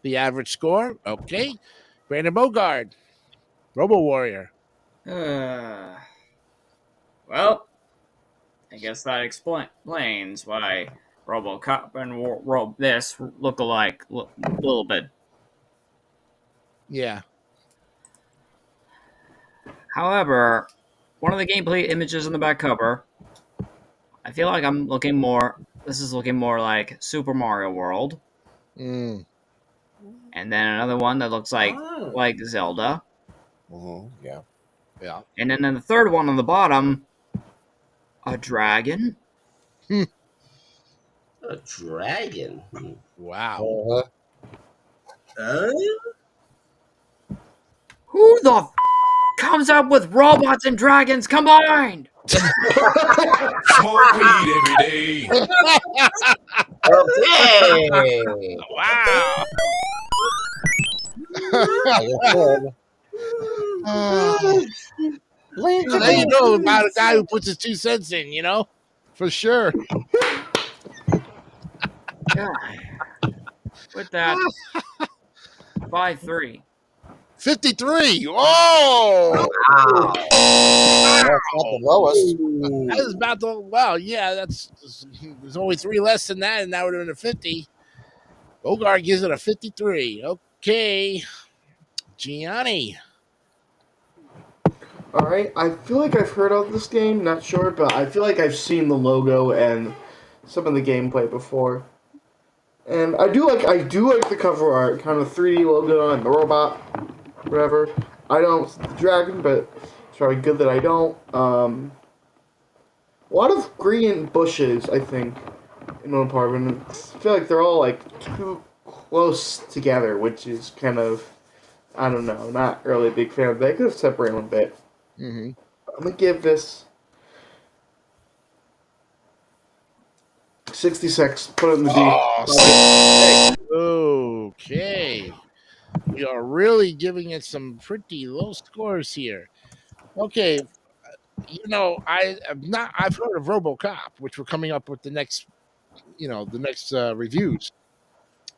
The average score. Okay. Brandon Bogard. Robo Warrior. Well, I guess that explains why RoboCop and this look alike a little bit. Yeah. However, one of the gameplay images on the back cover, I feel like this is looking more like Super Mario World. Mm. And then another one that looks like Zelda. Yeah. Yeah. And then the third one on the bottom, a dragon. A dragon. Wow. Who the comes up with robots and dragons combined? Smoke weed every day. Okay. Wow. Now you know about a guy who puts his 2 cents in, for sure. Yeah. With that, 5-3. 53. Oh, Wow. That's not the lowest. that is about the. Well, yeah, there's only 3 less than that, and that would have been a 50. Bogart gives it a 53. Okay, Gianni. All right, I feel like I've heard of this game. Not sure, but I feel like I've seen the logo and some of the gameplay before. And I do like the cover art, kind of 3D logo and the robot, whatever. I don't the dragon, but it's probably good that I don't. A lot of green bushes, I think, in one part, and I feel like they're all like too close together, which is kind of, I don't know, not really a big fan of that. I could have separated them a bit. Mm-hmm. I'm gonna give this 66. Put it in the D. Oh, okay. We are really giving it some pretty low scores here. Okay, I've heard of RoboCop, which we're coming up with the next reviews.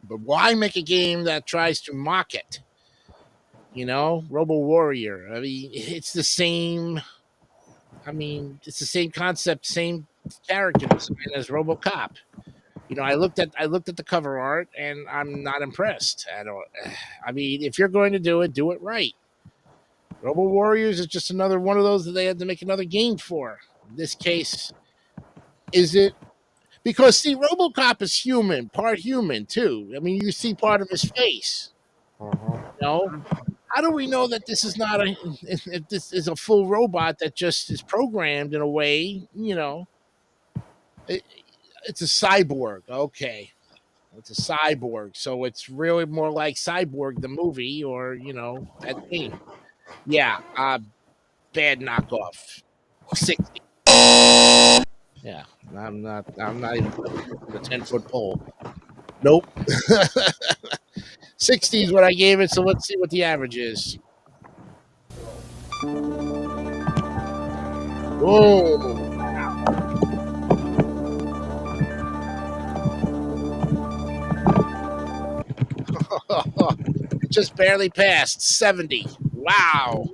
But why make a game that tries to mock it? Robo Warrior. I mean, it's the same. It's the same concept, same character design as RoboCop. I looked at the cover art, and I'm not impressed. If you're going to do it right. Robo Warriors is just another one of those that they had to make another game for. In this case, is it because RoboCop is human, part human too. You see part of his face. How do we know that this is not if this is a full robot that just is programmed in a way? It's a cyborg. Okay, it's a cyborg, so it's really more like Cyborg the movie, or that game. Yeah, bad knockoff. 60. Yeah, I'm not even the 10-foot pole. Nope. 60 is what I gave it, so let's see what the average is. Whoa. Just barely passed 70. Wow.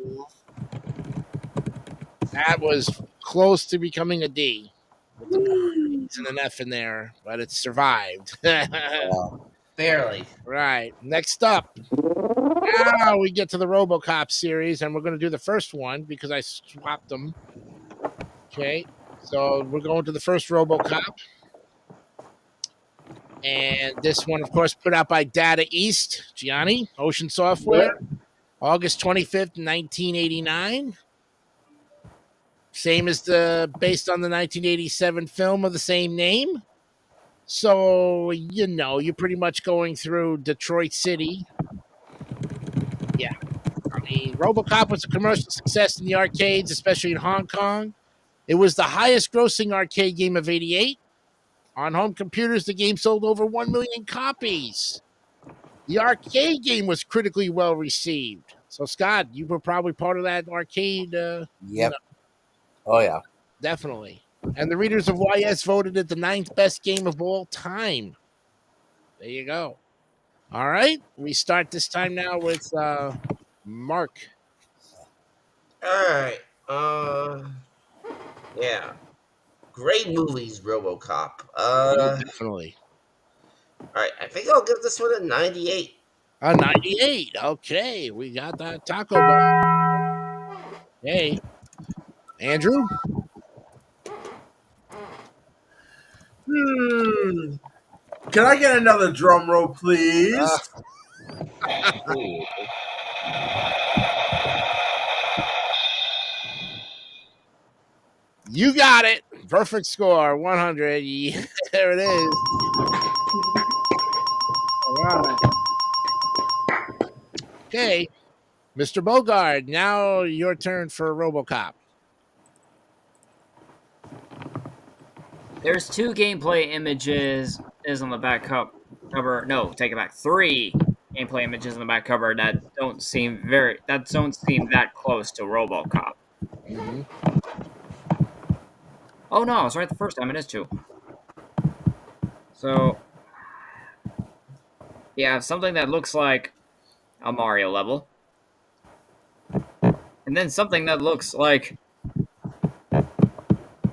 That was close to becoming a D. With the E's and an F in there, but it survived. Barely. Right. Next up. Now we get to the RoboCop series, and we're going to do the first one because I swapped them. Okay. So we're going to the first RoboCop. And this one, of course, put out by Data East, Gianni, Ocean Software, August 25th, 1989. Same as based on the 1987 film of the same name. So, you're pretty much going through Detroit City. Yeah. RoboCop was a commercial success in the arcades, especially in Hong Kong. It was the highest grossing arcade game of 88. On home computers, the game sold over 1 million copies. The arcade game was critically well received. So, Scott, you were probably part of that arcade. Yep. Oh, yeah. Definitely. And the readers of YS voted it the 9th best game of all time. There you go. All right. We start this time now with Mark. All right. Yeah. great movies, RoboCop. Definitely. All right, I think I'll give this one a 98. A 98. Okay, we got that Taco Bell. Hey, Andrew. Can I get another drum roll, please? You got it. Perfect score, 100. Yeah, there it is. All right. Okay, Mr. Bogard, now your turn for RoboCop. There's 2 gameplay images is on the back cover. No, take it back. 3 gameplay images on the back cover that don't seem that close to RoboCop. Mm-hmm. Oh no, I was right the first time. It is 2. So yeah, something that looks like a Mario level, and then something that looks like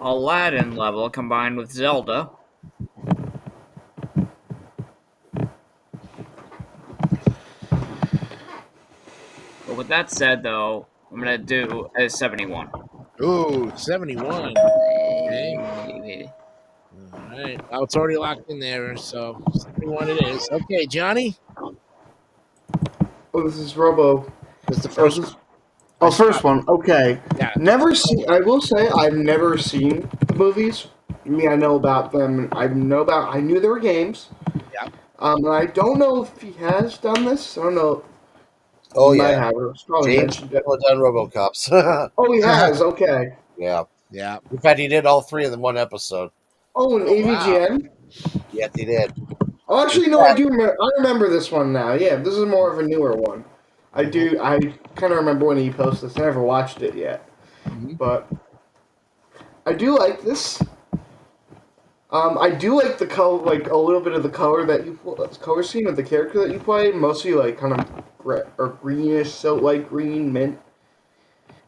Aladdin level combined with Zelda. But with that said, though, I'm gonna do a 71. Ooh, 71. Okay. All right. Well, it's already locked in there, so 71 it is. Okay, Johnny. Oh, this is Robo. This is the first one. Oh, first one. Okay. Yeah. Never seen. I will say I've never seen the movies. I mean, I know about them. I knew there were games. Yeah. And I don't know if he has done this. I don't know. Oh He might yeah, have. It's probably James mentioned it. well done RoboCops. Oh, he has. Okay. Yeah. Yeah. In fact, he did all 3 in the one episode. Oh, and AVGN. Yes, he did. Oh, actually, no. I do. I remember this one now. Yeah, this is more of a newer one. I do. I kind of remember when he posted this. I never watched it yet, but I do like this. I do like the color, like a little bit of the color color scheme of the character that you play. Mostly like kind of greenish, so light green, mint,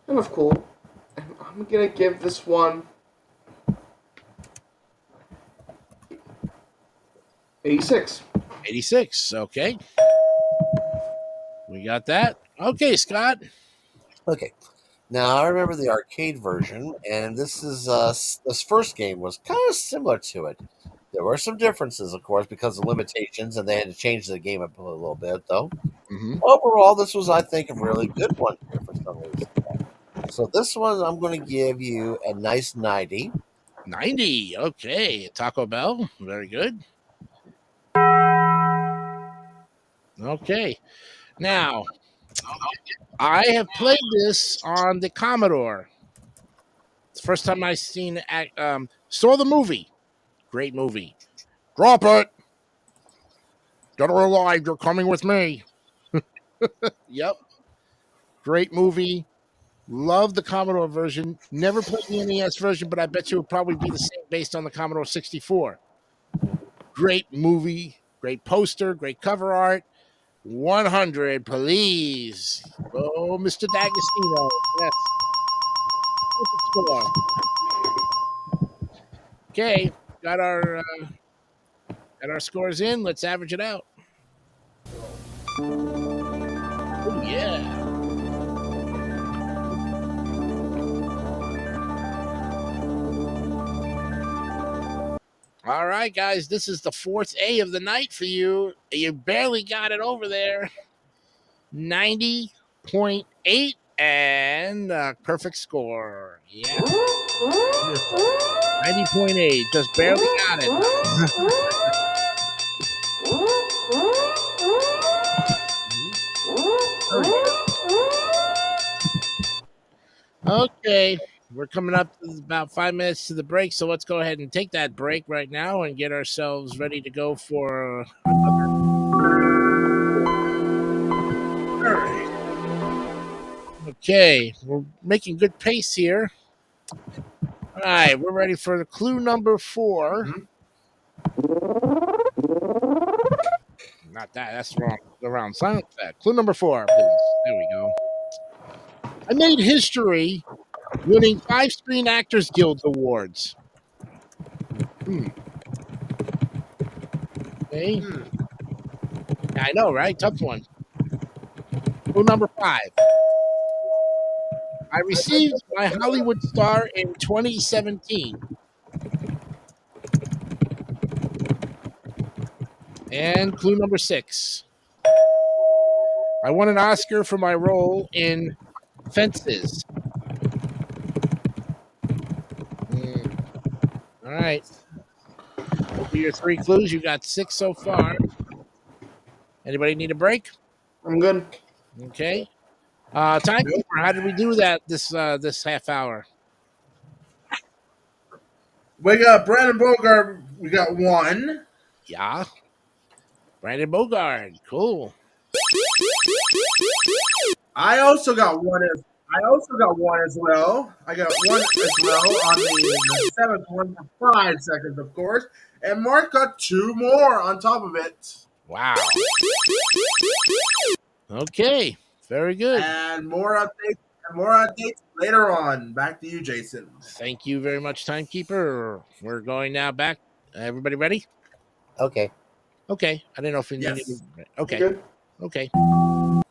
kind of cool. And I'm gonna give this one 86. 86. Okay. We got that. Okay, Scott. Okay. Now I remember the arcade version, and this first game was kind of similar to it. There were some differences, of course, because of limitations, and they had to change the game up a little bit, though. Mm-hmm. Overall, this was, I think, a really good one here for some reason. So this one, I'm going to give you a nice 90. 90. Okay. Taco Bell. Very good. Okay. Now, I have played this on the Commodore. It's the first time I saw the movie. Great movie. Drop it. Dead or alive, you're coming with me. Yep. Great movie. Love the Commodore version. Never played the NES version, but I bet you it would probably be the same based on the Commodore 64. Great movie. Great poster. Great cover art. 100, please. Oh, Mr. D'Agostino. Yes. Score. Okay, got our scores in. Let's average it out. Oh yeah. All right, guys, this is the 4th A of the night for you. You barely got it over there. 90.8 and perfect score. Yeah. 90.8. Just barely got it. Okay. We're coming up to about 5 minutes to the break, so let's go ahead and take that break right now and get ourselves ready to go for another. Okay, we're making good pace here. All right, we're ready for the clue number 4. Not that, that's wrong. The wrong sound. Clue number 4, please. There we go. I made history winning 5 Screen Actors Guild Awards. Okay. Yeah, I know, right? Tough one. Clue number 5. I received my Hollywood star in 2017. And clue number 6. I won an Oscar for my role in Fences. All right. Those are your 3 clues. You got 6 so far. Anybody need a break? I'm good. Okay. Timekeeper, how did we do that this half hour? We got Brandon Bogart. We got 1. Yeah. Brandon Bogart. Cool. I also got 1 as well. I got 1 as well on the 7th one for 5 seconds, of course. And Mark got 2 more on top of it. Wow. Okay. Very good. And more updates later on. Back to you, Jason. Thank you very much, Timekeeper. We're going now back. Everybody ready? Okay. Okay. I didn't know if we needed. Yes. Okay. Good. Okay. All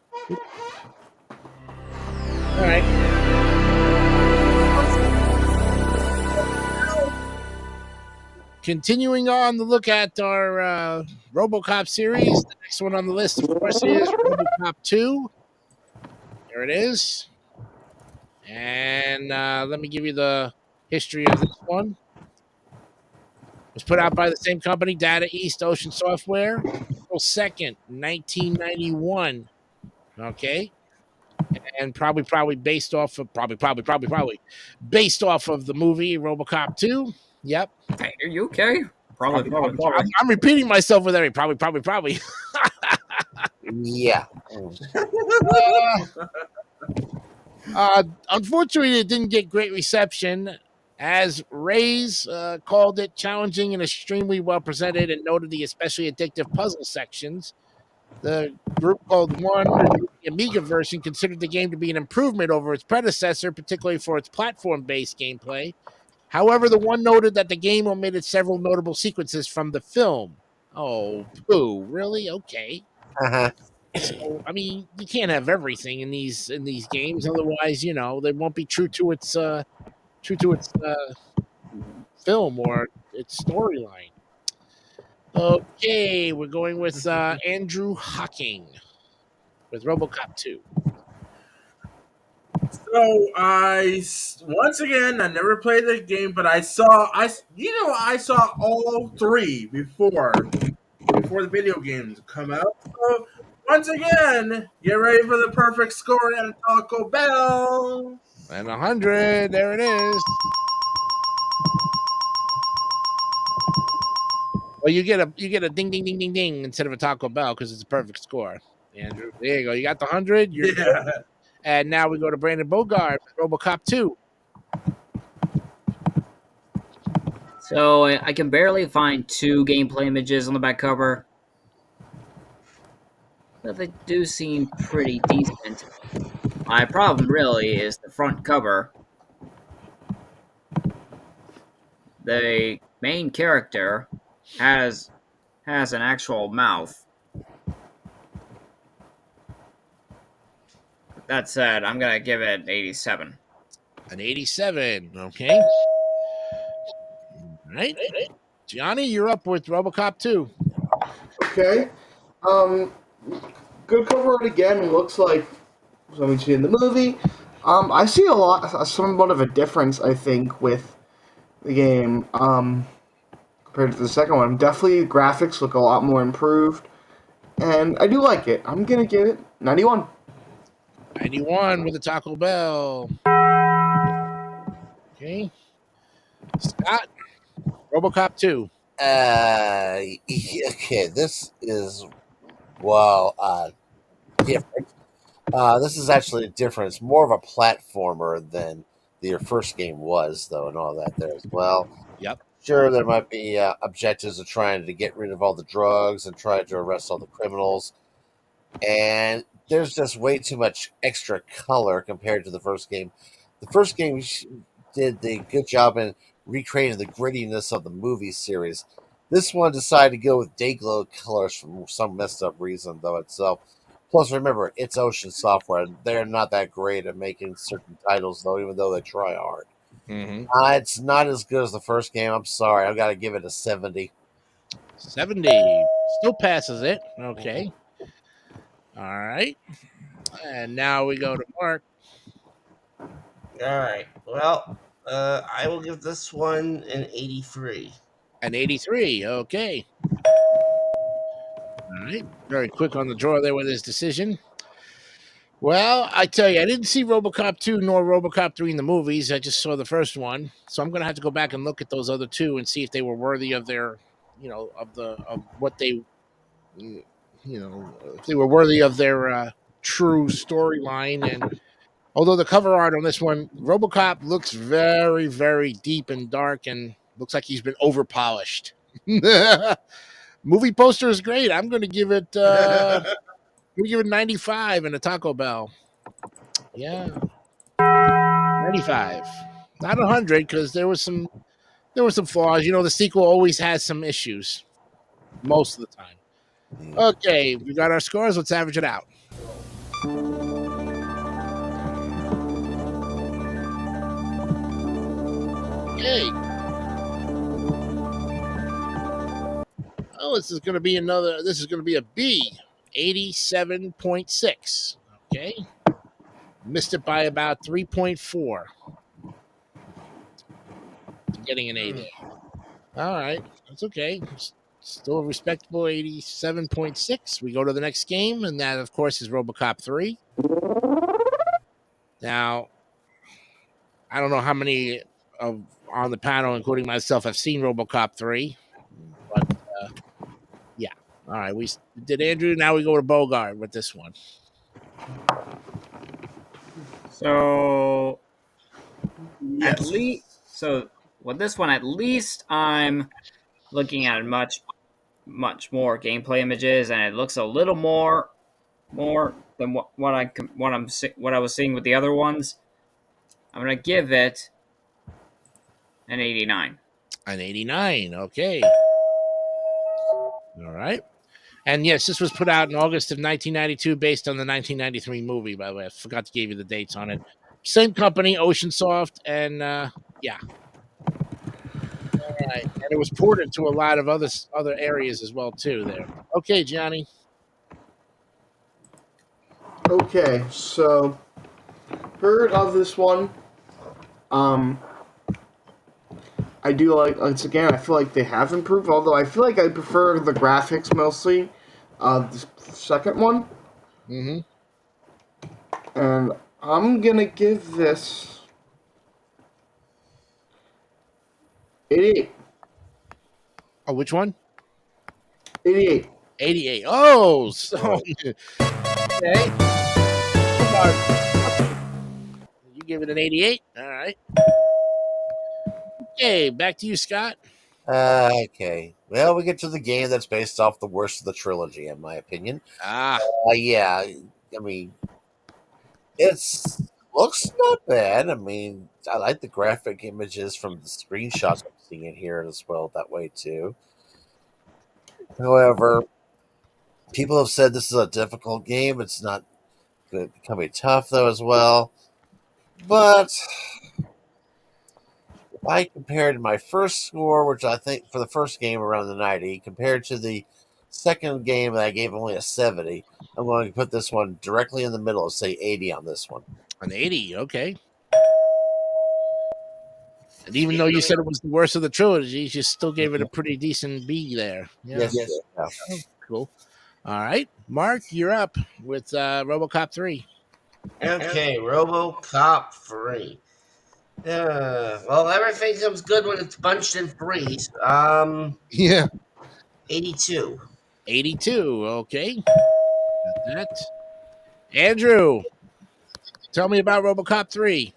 right. Continuing on the look at our RoboCop series, the next one on the list, of course, is RoboCop 2. There it is. And let me give you the history of this one. It was put out by the same company, Data East Ocean Software, April 2nd, 1991. Okay. And probably based off of based off of the movie RoboCop 2. Yep. Hey, are you okay? Probably. I'm repeating myself with every probably. Yeah. Unfortunately, it didn't get great reception, as Ray's called it challenging and extremely well presented, and noted the especially addictive puzzle sections. The group called One, the Amiga version, considered the game to be an improvement over its predecessor, particularly for its platform-based gameplay. However, the One noted that the game omitted several notable sequences from the film. Oh, poo! Really? Okay. Uh-huh. So, I mean, you can't have everything in these games, otherwise, they won't be true to its film or its storyline. Okay, we're going with Andrew Hawking with RoboCop 2. So once again, I never played the game, but I saw all 3 before the video games come out. So once again, get ready for the perfect score at Taco Bell. And 100, there it is. Well, you get a ding ding ding ding ding instead of a Taco Bell because it's a perfect score. Andrew, there you go. You got the 100. Yeah. And now we go to Brandon Bogart, RoboCop 2. So I can barely find 2 gameplay images on the back cover, but they do seem pretty decent. My problem really is the front cover. The main character has an actual mouth. That said, I'm gonna give it 87. An 87. Okay. All right. Johnny, you're up with RoboCop 2. Okay. Good cover art again. Looks like something you see in the movie. I see somewhat of a difference, I think, with the game compared to the second one. Definitely, the graphics look a lot more improved, and I do like it. I'm gonna give it 91. 91 with a Taco Bell. Okay. Scott, RoboCop 2. Okay, this is different. This is actually different. It's more of a platformer than your first game was, though, and all that there as well. Yep. Sure, there might be objectives of trying to get rid of all the drugs and try to arrest all the criminals, and there's just way too much extra color compared to the first game. The first game did the good job in recreating the grittiness of the movie series. This one decided to go with Dayglow colors for some messed up reason, though itself. Plus, remember, it's Ocean Software. They're not that great at making certain titles, though, even though they try hard. Mm-hmm. It's not as good as the first game. I'm sorry. I've got to give it a 70. 70. Still passes it. Okay. All right. And now we go to Mark. All right. Well, I will give this one an 83. An 83. Okay. All right. Very quick on the draw there with his decision. Well, I tell you, I didn't see RoboCop 2 nor RoboCop 3 in the movies. I just saw the first one. So I'm going to have to go back and look at those other two and see if they were worthy of their, of what they, if they were worthy of their true storyline. And although the cover art on this one, RoboCop looks very, very deep and dark and looks like he's been overpolished. Movie poster is great. I'm going to give it. We give it 95 in a Taco Bell. Yeah, 95, not 100, because there were some flaws. The sequel always has some issues, most of the time. Okay, we got our scores. Let's average it out. Okay. Oh, this is going to be a B. 87.6. Okay. Missed it by about 3.4. Getting an 80. All right. That's okay. Still a respectable 87.6. We go to the next game, and that, of course, is RoboCop 3. Now, I don't know how many on the panel, including myself, have seen RoboCop 3. But, yeah. All right. We did Andrew. Now we go to Bogart with this one. So, with this one, at least I'm looking at much more gameplay images, and it looks a little more than what I was seeing with the other ones. I'm gonna give it an 89. An 89. Okay. All right. And yes, this was put out in August of 1992 based on the 1993 movie, by the way. I forgot to give you the dates on it. Same company, Oceansoft, and yeah. All right. And it was ported to a lot of other areas as well, too, there. Okay, Johnny. Okay, so heard of this one. I do like, once again, I feel like they have improved, although I feel like I prefer the graphics mostly. The second one. Mm-hmm. And I'm going to give this 88. Oh, which one? 88. 88. Oh, so okay. You give it an 88? All right. Okay, back to you, Scott. Okay. Well, we get to the game that's based off the worst of the trilogy, in my opinion. Yeah. I mean, looks not bad. I mean, I like the graphic images from the screenshots I'm seeing here as well that way, too. However, people have said this is a difficult game. It's not going to become tough, though, as well. But if I compared my first score, which I think for the first game around the 90, compared to the second game that I gave only a 70, I'm going to put this one directly in the middle and say 80 on this one. An 80, okay. And even though you said it was the worst of the trilogy, you still gave it a pretty decent B there. Yeah. Yes. Oh, cool. All right. Mark, you're up with RoboCop 3. Okay, RoboCop 3. Well, everything comes good when it's bunched in threes. Yeah. 82. 82, okay. Got that. Andrew, tell me about RoboCop 3.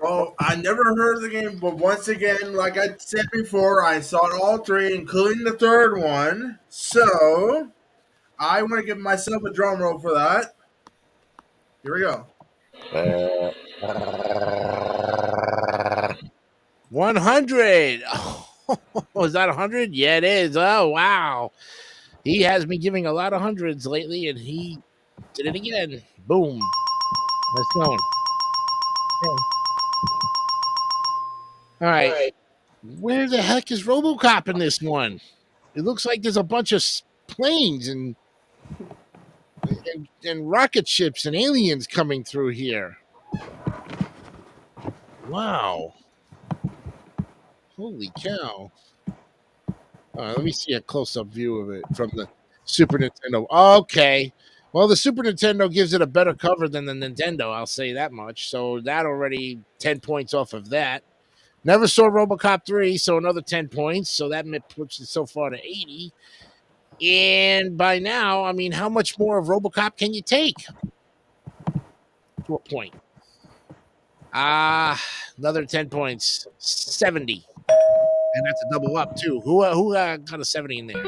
Well, I never heard of the game, but once again, like I said before, I saw all three, including the third one. So, I want to give myself a drum roll for that. Here we go. 100. Oh, is that 100? Yeah, it is. Oh, wow. He has been giving a lot of hundreds lately, and he did it again. Boom. Let's go. All right. Where the heck is RoboCop in this one? It looks like there's a bunch of planes and rocket ships and aliens coming through here. Wow. Holy cow. Let me see a close-up view of it from the Super Nintendo. Okay. Well, the Super Nintendo gives it a better cover than the Nintendo, I'll say that much. So that already 10 points off of that. Never saw RoboCop 3, so another 10 points. So that puts it so far to 80. And by now, I mean, how much more of RoboCop can you take? To a point. Another 10 points. 70. And that's a double up, too. Who got a 70 in there?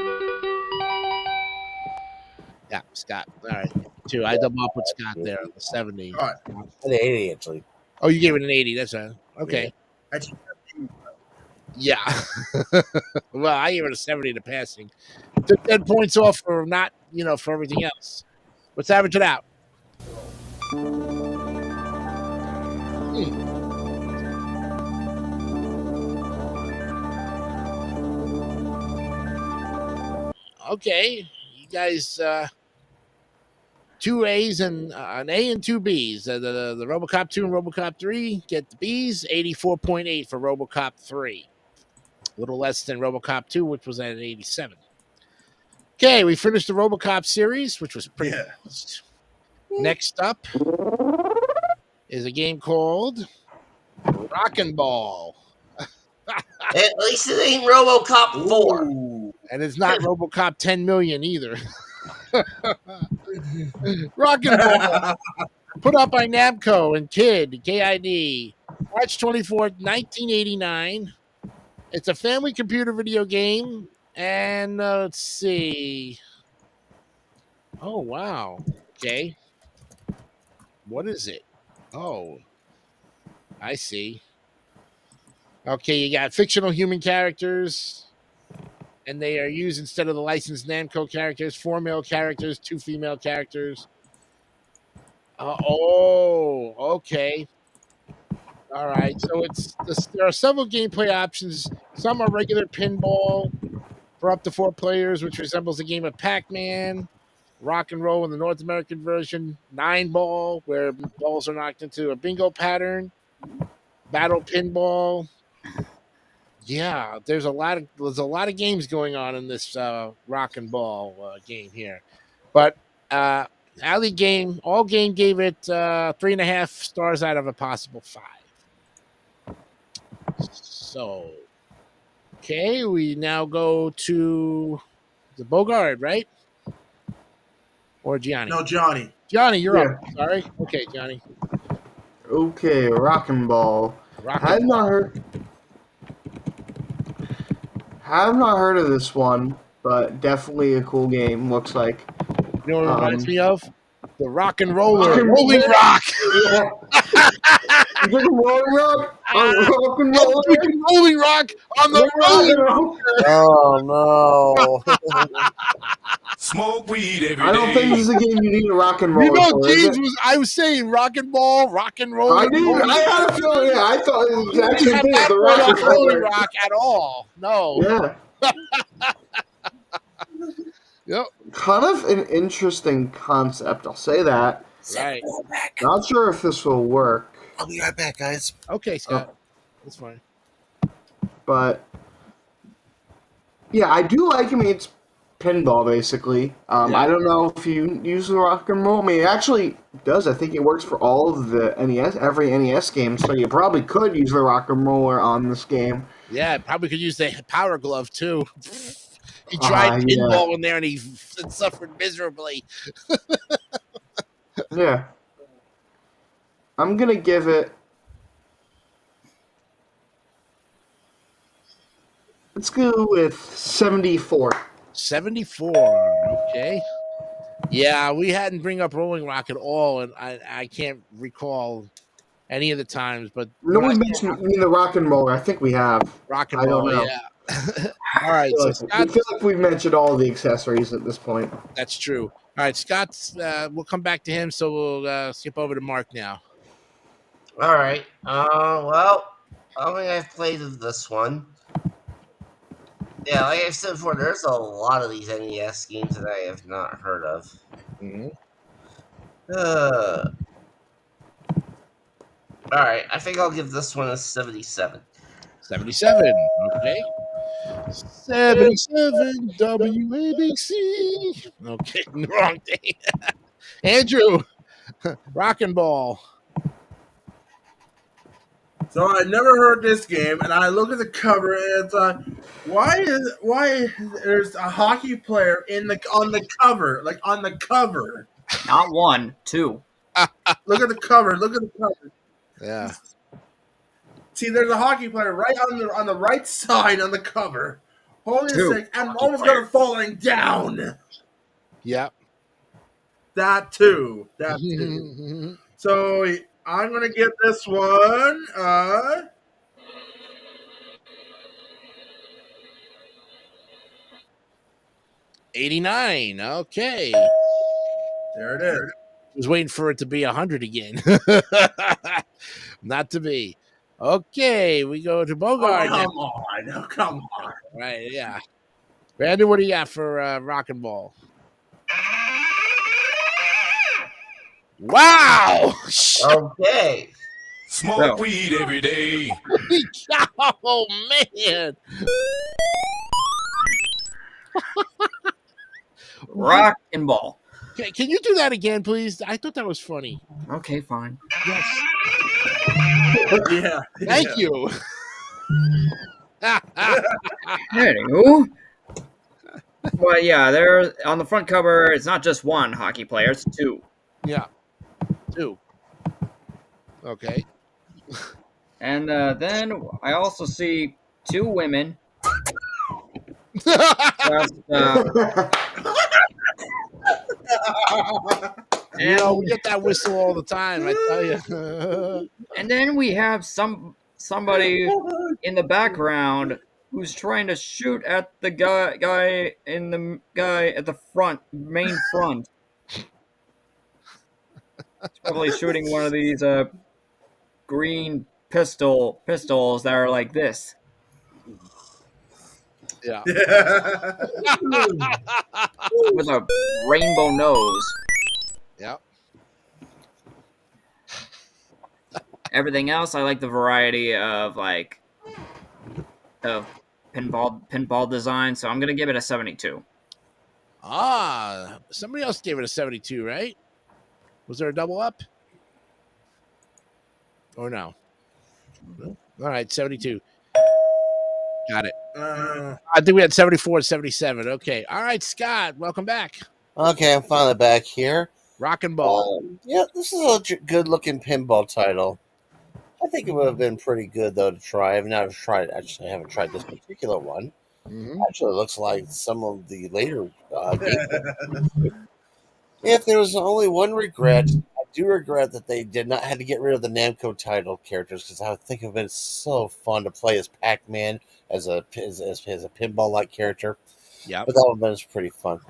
Yeah, Scott. All right. 2. I double up with Scott there on the 70. All right. An 80, actually. Oh, you gave it an 80. That's right. Okay. Yeah. Well, I gave it a 70 to passing. Took 10 points off for not, for everything else. Let's average it out. Okay, you guys, 2 A's and an A and 2 B's. The RoboCop 2 and RoboCop 3 get the B's. 84.8 for RoboCop 3. A little less than RoboCop 2, which was at an 87. Okay, we finished the RoboCop series, which was pretty fast. Next up is a game called Rockin' Ball. At least it ain't RoboCop 4. Ooh. And it's not RoboCop 10 million either. Rockin' Ball. Put out by Namco and KID. March 24th, 1989. It's a family computer video game. And let's see. Oh, wow. Okay. What is it? Oh, I see. Okay, you got fictional human characters, and they are used instead of the licensed Namco characters, 4 male characters, 2 female characters. Okay. All right, so there are several gameplay options. Some are regular pinball for up to 4 players, which resembles a game of Pac-Man. Rock and roll in the North American version. 9-ball, where balls are knocked into a bingo pattern. Battle pinball. Yeah, there's a lot of games going on in this rock and ball game here, but all game gave it 3.5 stars out of a possible 5. So, okay, we now go to the Bogard, right? Or Gianni? No, Johnny. Johnny, you're up. Sorry. Okay, Johnny. Okay, Rockin' Ball. Have not heard of this one, but definitely a cool game. Looks like. You know what it reminds me of? The Rock and Roller, Rolling Rock. Yeah. You took a Rolling Rock? Rock and Roll. Rolling Rock on the Rolling Rock. Oh no! Smoke weed every day. I don't think this is a game you need a rock and roll. You know, I was saying rock and ball, rock and roll. I had a feeling. Yeah, I thought it was actually have big, not the brought rock up and Rolling roller. Rock at all. No. Yeah. Yep. Kind of an interesting concept. I'll say that. Right. Not sure if this will work, I'll be right back, guys. Okay, Scott. That's fine. but yeah, I do like. I mean, it's pinball basically. I don't know if you use the rock and roll. I mean, it actually does. I think it works for all of the NES, every NES game. So you probably could use the rock and roller on this game. Yeah, probably could use the Power Glove too. He tried pinball in there and he suffered miserably. Yeah. I'm gonna give it. Let's go with 74. 74. Okay. Yeah, we hadn't bring up Rolling Rock at all, and I can't recall any of the times, but No when I one saw mentioned the rock and roll. I think we have. rock and I don't roll, know. yeah. All right, I so feel like we've mentioned all the accessories at this point. that's true. All right, Scott's. We'll come back to him, so we'll skip over to Mark now. All right. Well, I don't think I've played this one. Yeah, like I said before, there's a lot of these NES games that I have not heard of. Mm-hmm. All right, I think I'll give this one a 77. 77. Okay. 77 WABC. Okay, wrong day. Andrew, rock and ball. So I never heard this game, and I look at the cover, and it's why there's a hockey player on the cover, like on the cover. Not one, two. Look at the cover. Look at the cover. Yeah. See, there's a hockey player right on the right side on the cover, holding a Two stick, and hockey almost got her falling down. Yep. That too. That too. So I'm gonna give this one 89. Okay. there it is. Was waiting for it to be 100 again. Not to be. Okay, we go to Bogart. Oh, come on. Right, yeah. Brandon, what do you got for rock and ball? Wow! Okay. Smoke weed every day. Oh, man. Rock and ball. Can you do that again, please? I thought that was funny. Okay, fine. Yes. Yeah. Thank you. Anywho. Well, yeah, there on the front cover, it's not just one hockey player, it's two. Yeah. 2. Okay. And then I also see two women. Just, You know, we get that whistle all the time, I tell you. and then we have somebody in the background who's trying to shoot at the guy at the main front. He's probably shooting one of these green pistols that are like this. Yeah. With a rainbow nose. Yep. Everything else, I like the variety of pinball design, so I'm gonna give it a 72. Somebody else gave it a 72, right? Was there a double up? Or no? All right, 72. Got it. I think we had 74 and 77. Okay. All right, Scott, welcome back. Okay, I'm finally back here. Rock and ball. Yeah, this is a good-looking pinball title. I think it would have been pretty good though to try. I've never tried. Actually, I haven't tried this particular one. Mm-hmm. Actually, it looks like some of the later games. If there was only one regret, I do regret that they did not have to get rid of the Namco title characters because I would think it would have been so fun to play as Pac-Man as a pinball-like character. Yeah. But that one was pretty fun.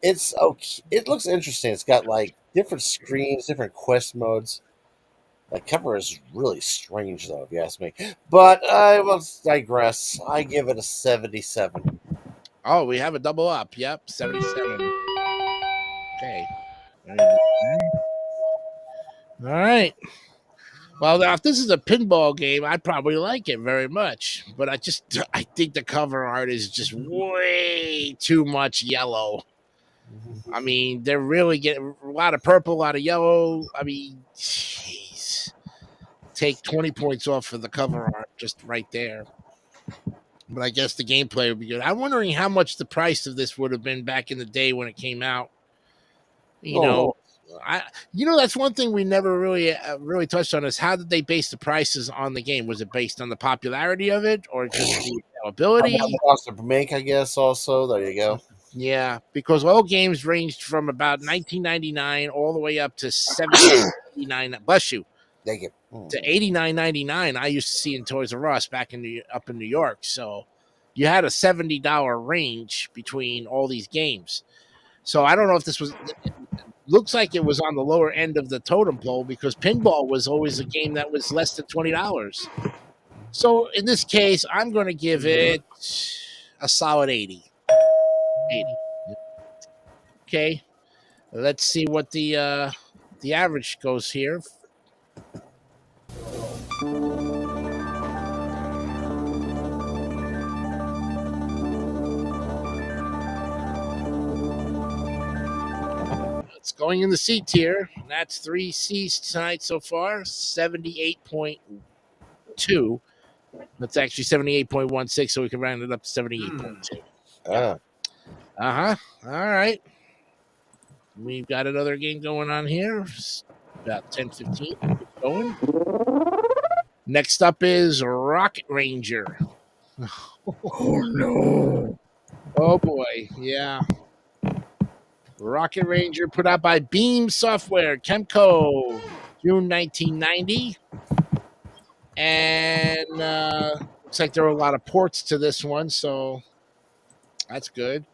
It's okay. It looks interesting. It's got like different screens, different quest modes. The cover is really strange, though, if you ask me. But I will digress. I give it a 77. Oh, we have a double up. Yep, 77. Okay. All right. Well, now, if this is a pinball game, I'd probably like it very much. But I think the cover art is just way too much yellow. I mean, they're really getting a lot of purple, a lot of yellow. I mean, jeez. Take 20 points off for the cover art just right there. But I guess the gameplay would be good. I'm wondering how much the price of this would have been back in the day when it came out. You know, that's one thing we never really touched on is how did they base the prices on the game? Was it based on the popularity of it or just the availability? Cost to make, I guess. Also, there you go. Yeah, because all games ranged from about $19.99 all the way up to $7.99. Bless you. Thank you. to $89.99. I used to see in Toys R Us back up in New York. So you had a $70 range between all these games. So I don't know if this was. It looks like it was on the lower end of the totem pole because pinball was always a game that was less than $20. So in this case, I'm going to give it a solid 80. 80. Okay. Let's see what the average goes here. It's going in the C tier. That's 3 C's tonight so far. 78.2. That's actually 78.16, so we can round it up to 78.2. Uh-huh. All right. We've got another game going on here. It's about 10:15. Going. Next up is Rocket Ranger. Oh no! Oh boy, yeah. Rocket Ranger put out by Beam Software, Kemco, June 1990. And looks like there were a lot of ports to this one, so that's good.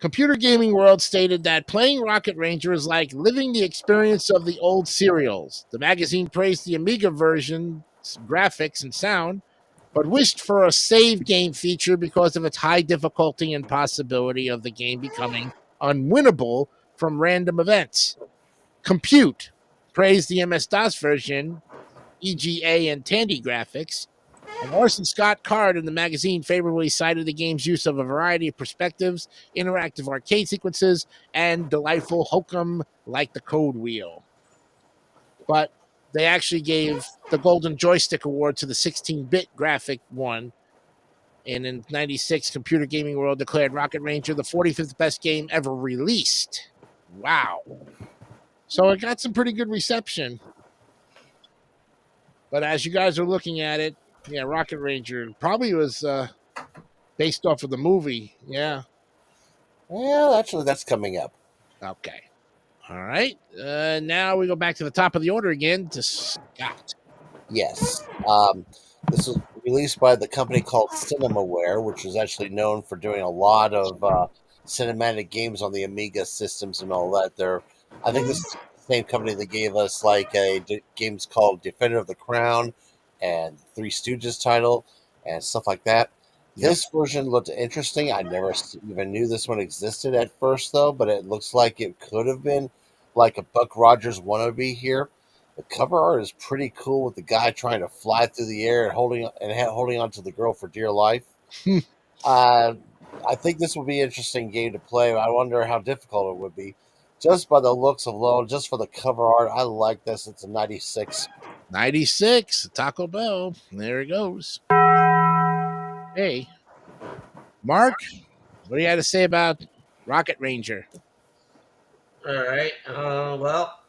Computer Gaming World stated that playing Rocket Ranger is like living the experience of the old serials. The magazine praised the Amiga version's graphics and sound, but wished for a save game feature because of its high difficulty and possibility of the game becoming unwinnable from random events. Compute praised the MS-DOS version, EGA and Tandy graphics, and Orson Scott Card in the magazine favorably cited the game's use of a variety of perspectives, interactive arcade sequences, and delightful hokum like the Code Wheel. But they actually gave the Golden Joystick Award to the 16-bit graphic one. And in 96, Computer Gaming World declared Rocket Ranger the 45th best game ever released. Wow. So it got some pretty good reception. But as you guys are looking at it, yeah, Rocket Ranger probably was based off of the movie. Yeah. Well, actually, that's coming up. Okay. All right. Now we go back to the top of the order again to Scott. Yes. This was released by the company called CinemaWare, which is actually known for doing a lot of cinematic games on the Amiga systems and all that. I think this is the same company that gave us like games called Defender of the Crown and Three Stooges title and stuff like that. Yep. This version looked interesting. I never even knew this one existed at first, though, but it looks like it could have been like a Buck Rogers wannabe here. The cover art is pretty cool with the guy trying to fly through the air and holding on to the girl for dear life. I think this would be an interesting game to play. I wonder how difficult it would be. Just by the looks alone, just for the cover art, I like this. It's a 96. 96, Taco Bell. There it goes. Hey, Mark, what do you have to say about Rocket Ranger? All right. Well,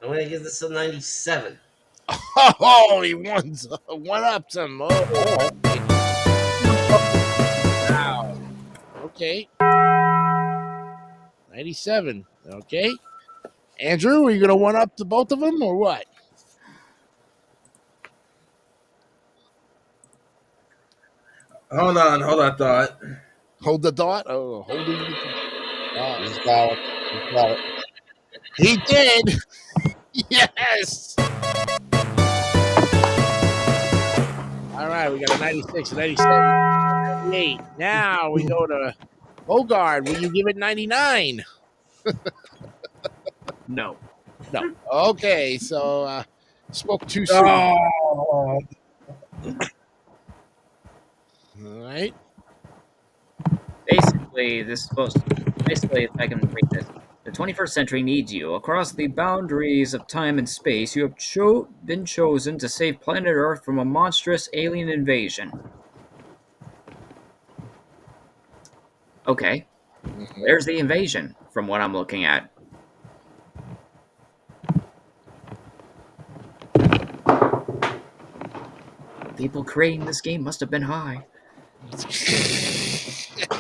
I'm going to give this a 97. Oh, he one up some. Oh, wow. Okay. 97. Okay. Andrew, are you going to one up to both of them or what? Hold on, thought. Hold the dot? Oh, holding the dot. He's got it. He's got it. He did. Yes. All right, we got a 96, a 97, 98. Now we go to Bogard. Will you give it 99? No. No. Okay, so spoke too soon. Oh. All right. Basically, if I can read this. The 21st century needs you. Across the boundaries of time and space, you have been chosen to save planet Earth from a monstrous alien invasion. Okay. There's the invasion, from what I'm looking at. The people creating this game must have been high.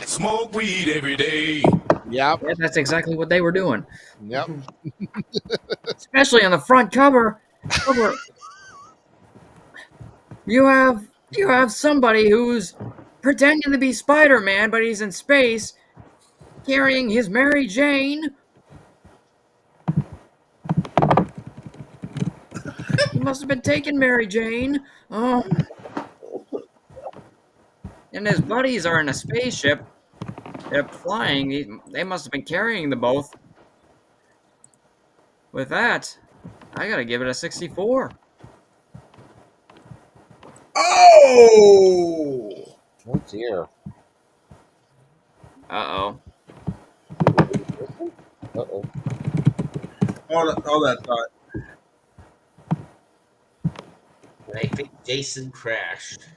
Smoke weed every day. Yep. Yeah, that's exactly what they were doing. Yep. Especially on the front cover. Over. You have somebody who's pretending to be Spider-Man, but he's in space, carrying his Mary Jane. He must have been taking Mary Jane. Oh. And his buddies are in a spaceship. They're flying. They must have been carrying them both. With that, I gotta give it a 64. Oh! Oh dear. Uh-oh. Uh-oh. All that thought. I think Jason crashed.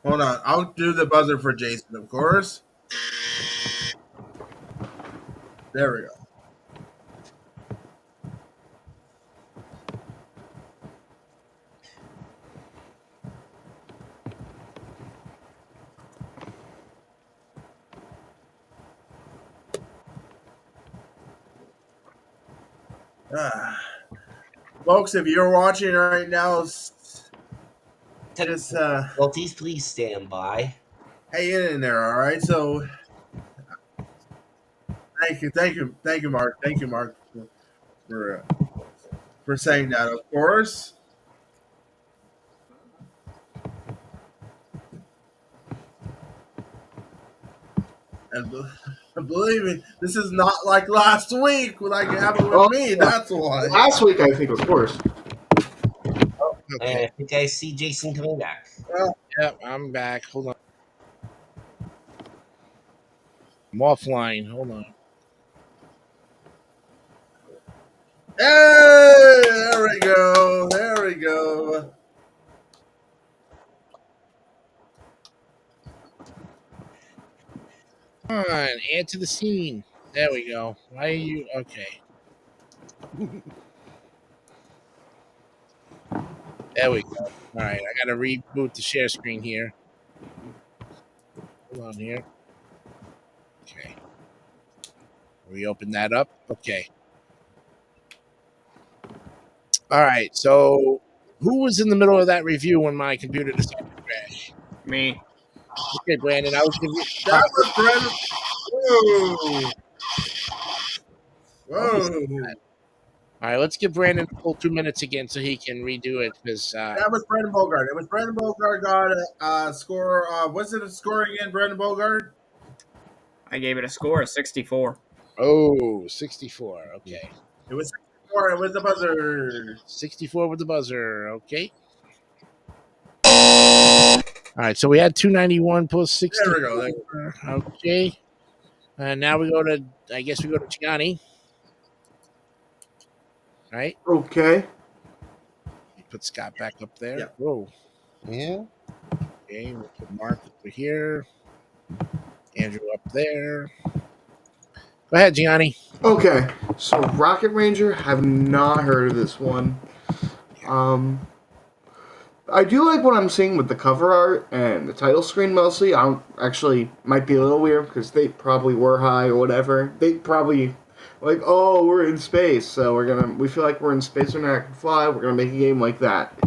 Hold on. I'll do the buzzer for Jason, of course. There we go. Folks, if you're watching right now, just Difficulties, please stand by. hang in there, all right? So, thank you, Mark. Thank you, Mark, for saying that, of course. And believe me, this is not like last week when I happened with me. That's why. Last week, I think, of course. And I think I see Jason coming back. Yep, I'm back. Hold on. I'm offline. Hold on. Hey, there we go. There we go. Come on, add to the scene. There we go. Why are you okay? There we go. All right, I gotta reboot the share screen here. Hold on here. Okay. Reopen that up. Okay. All right. So, who was in the middle of that review when my computer decided to crash? Me. Okay, Brandon. I was giving you. That was Brandon. Whoa. All right, let's give Brandon a full 2 minutes again so he can redo it because That was Brandon Bogart. It was Brandon Bogart got a score. What's it a score again, Brandon Bogart? I gave it a score of 64. 64. Okay. It was 64. It was the buzzer. 64 with the buzzer. Okay. All right, so we had 291 plus 60. There we go. Okay. And now we go to, I guess we go to Gianni. Right? Okay. Put Scott back up there. Yeah. Whoa. Yeah. Okay, we'll put Mark over here. Andrew up there. Go ahead, Gianni. Okay. So, Rocket Ranger, have not heard of this one. I do like what I'm seeing with the cover art and the title screen mostly. I don't actually might be a little weird because they probably were high or whatever. They probably like, oh, we're in space, so we feel like we're in space and I can fly. We're gonna make a game like that,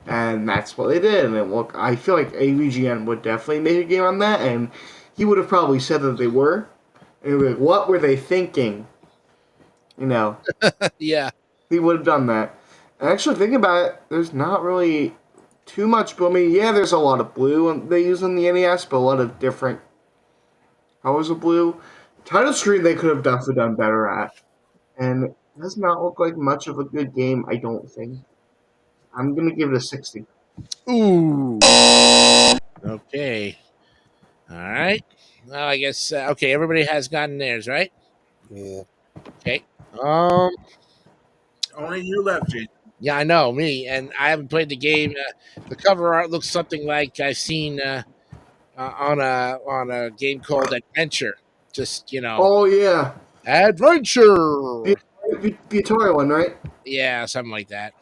and that's what they did. And look, I feel like AVGN would definitely make a game on that, and he would have probably said that they were. And he'd be like, what were they thinking? You know, Yeah. he would have done that. And actually, thinking about it, there's not really too much blue. I mean, yeah, there's a lot of blue they use in the NES, but a lot of different colors of blue. Title screen they could have definitely done better at. And it does not look like much of a good game, I don't think. I'm going to give it a 60. Ooh. Okay. All right. Well, I guess, okay, everybody has gotten theirs, right? Yeah. Okay. Only you left, Jason. Yeah, I know, me. And I haven't played the game. The cover art looks something like I've seen on a game called Adventure. Just, Oh, yeah. Adventure. The Atari one, right? Yeah, something like that.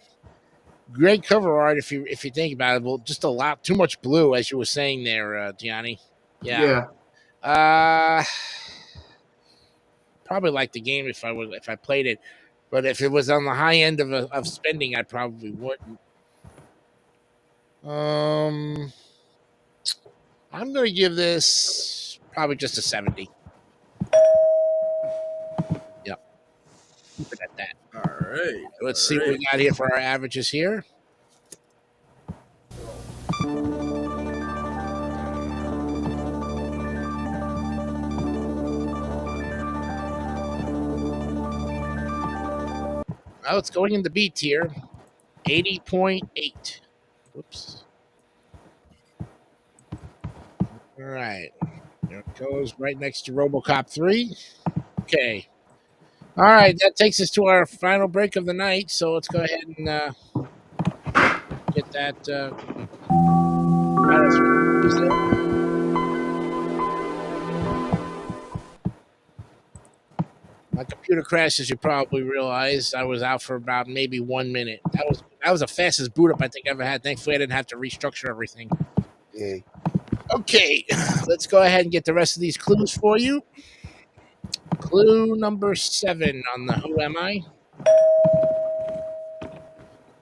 Great cover art if you think about it. Well, just a lot too much blue, as you were saying there, Gianni. Yeah. Probably like the game if I played it. But if it was on the high end of spending, I probably wouldn't. I'm going to give this probably just a 70. Yep. Keep it at that. All right. Let's see what we got here for our averages here. Oh, it's going in the B tier. 80.8. Whoops. All right. There it goes right next to RoboCop 3. Okay. All right. That takes us to our final break of the night. So let's go ahead and get that. My computer crashed, as you probably realized. I was out for about maybe 1 minute. That was the fastest boot up I think I ever had. Thankfully, I didn't have to restructure everything. Yeah. Okay, let's go ahead and get the rest of these clues for you. Clue number 7 on the Who Am I?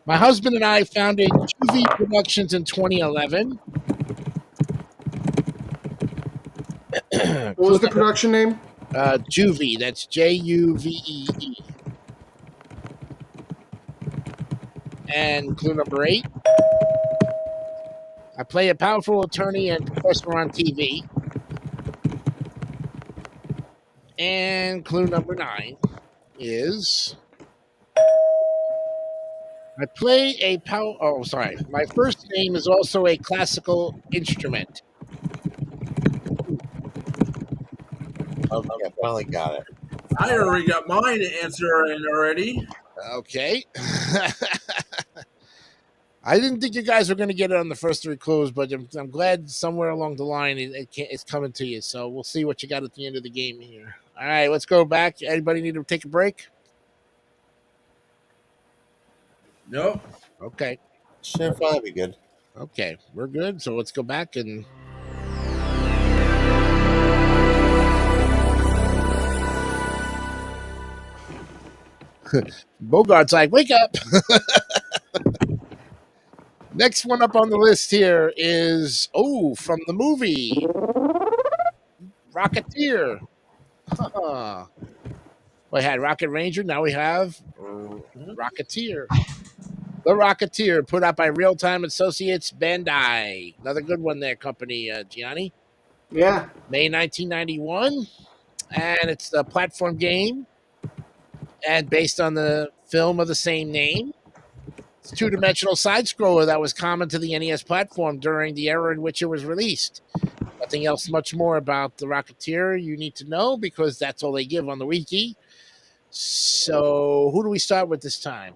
My husband and I founded QV Productions in 2011. What was the production name? Juvee. That's Juvee. And clue number 8. I play a powerful attorney and professor on TV. And clue number 9 is I play a power. Oh, sorry. My first name is also a classical instrument. Okay, I finally got it. I already got mine to answer in already. Okay. I didn't think you guys were going to get it on the first 3 clues, but I'm glad somewhere along the line it's coming to you. So we'll see what you got at the end of the game here. All right, let's go back. Anybody need to take a break? Nope. Okay. Sure, that'll be good. Okay, we're good. So let's go back and. Bogart's like, wake up. Next one up on the list here is, from the movie Rocketeer. We had Rocket Ranger. Now we have Rocketeer. The Rocketeer, put out by Real Time Associates Bandai. Another good one there, company, Gianni. Yeah. May 1991. And it's a platform game. And based on the film of the same name. It's a 2-dimensional side-scroller that was common to the NES platform during the era in which it was released. Nothing else much more about the Rocketeer you need to know because that's all they give on the wiki. So who do we start with this time?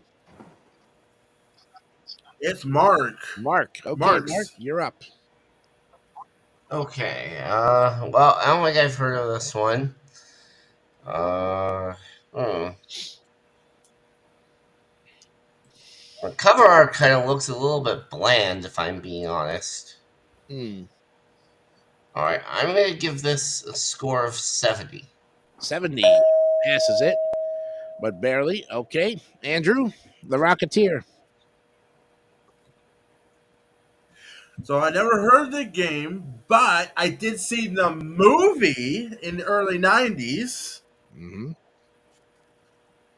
It's Mark. Mark. Okay, Mark, you're up. Okay. Well, I don't think I've heard of this one. The cover art kind of looks a little bit bland, if I'm being honest. Alright, I'm going to give this a score of 70. 70. Passes it, but barely. Okay. Andrew, the Rocketeer. So I never heard the game, but I did see the movie in the early 90s. Mm-hmm.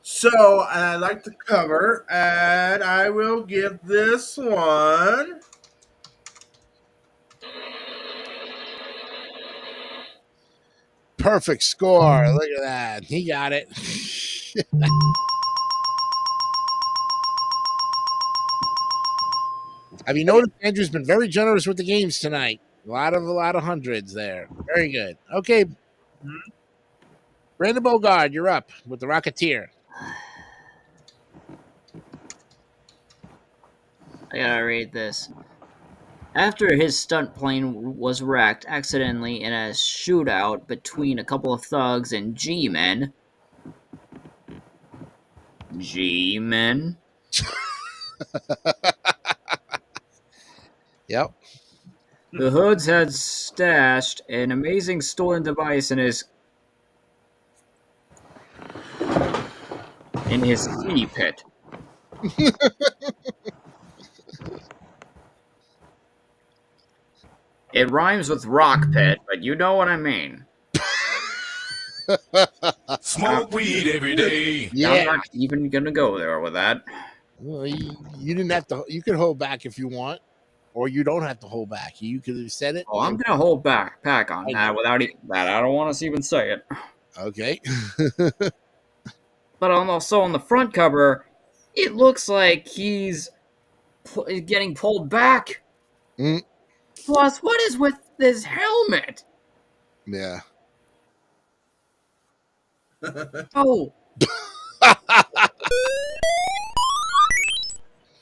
So, and I like the cover, and I will give this one. Perfect score. Look at that. He got it. Have you noticed Andrew's been very generous with the games tonight? A lot of hundreds there. Very good. Okay. Brandon Bogard, you're up with the Rocketeer. I gotta read this. After his stunt plane was wrecked accidentally in a shootout between a couple of thugs and G-men. G-men? Yep. The Hoods had stashed an amazing stolen device in his in his sea pit. It rhymes with rock pit, but you know what I mean. Smoke weed every day. I'm Yeah. not even gonna go there with that. Well, you didn't have to. You could hold back if you want, or you don't have to hold back. You could have said it. Oh, I'm gonna hold back on I that know. without that. I don't want to even say it. Okay. But also on the front cover, it looks like he's getting pulled back. Mm. Plus, what is with this helmet? Yeah. Oh,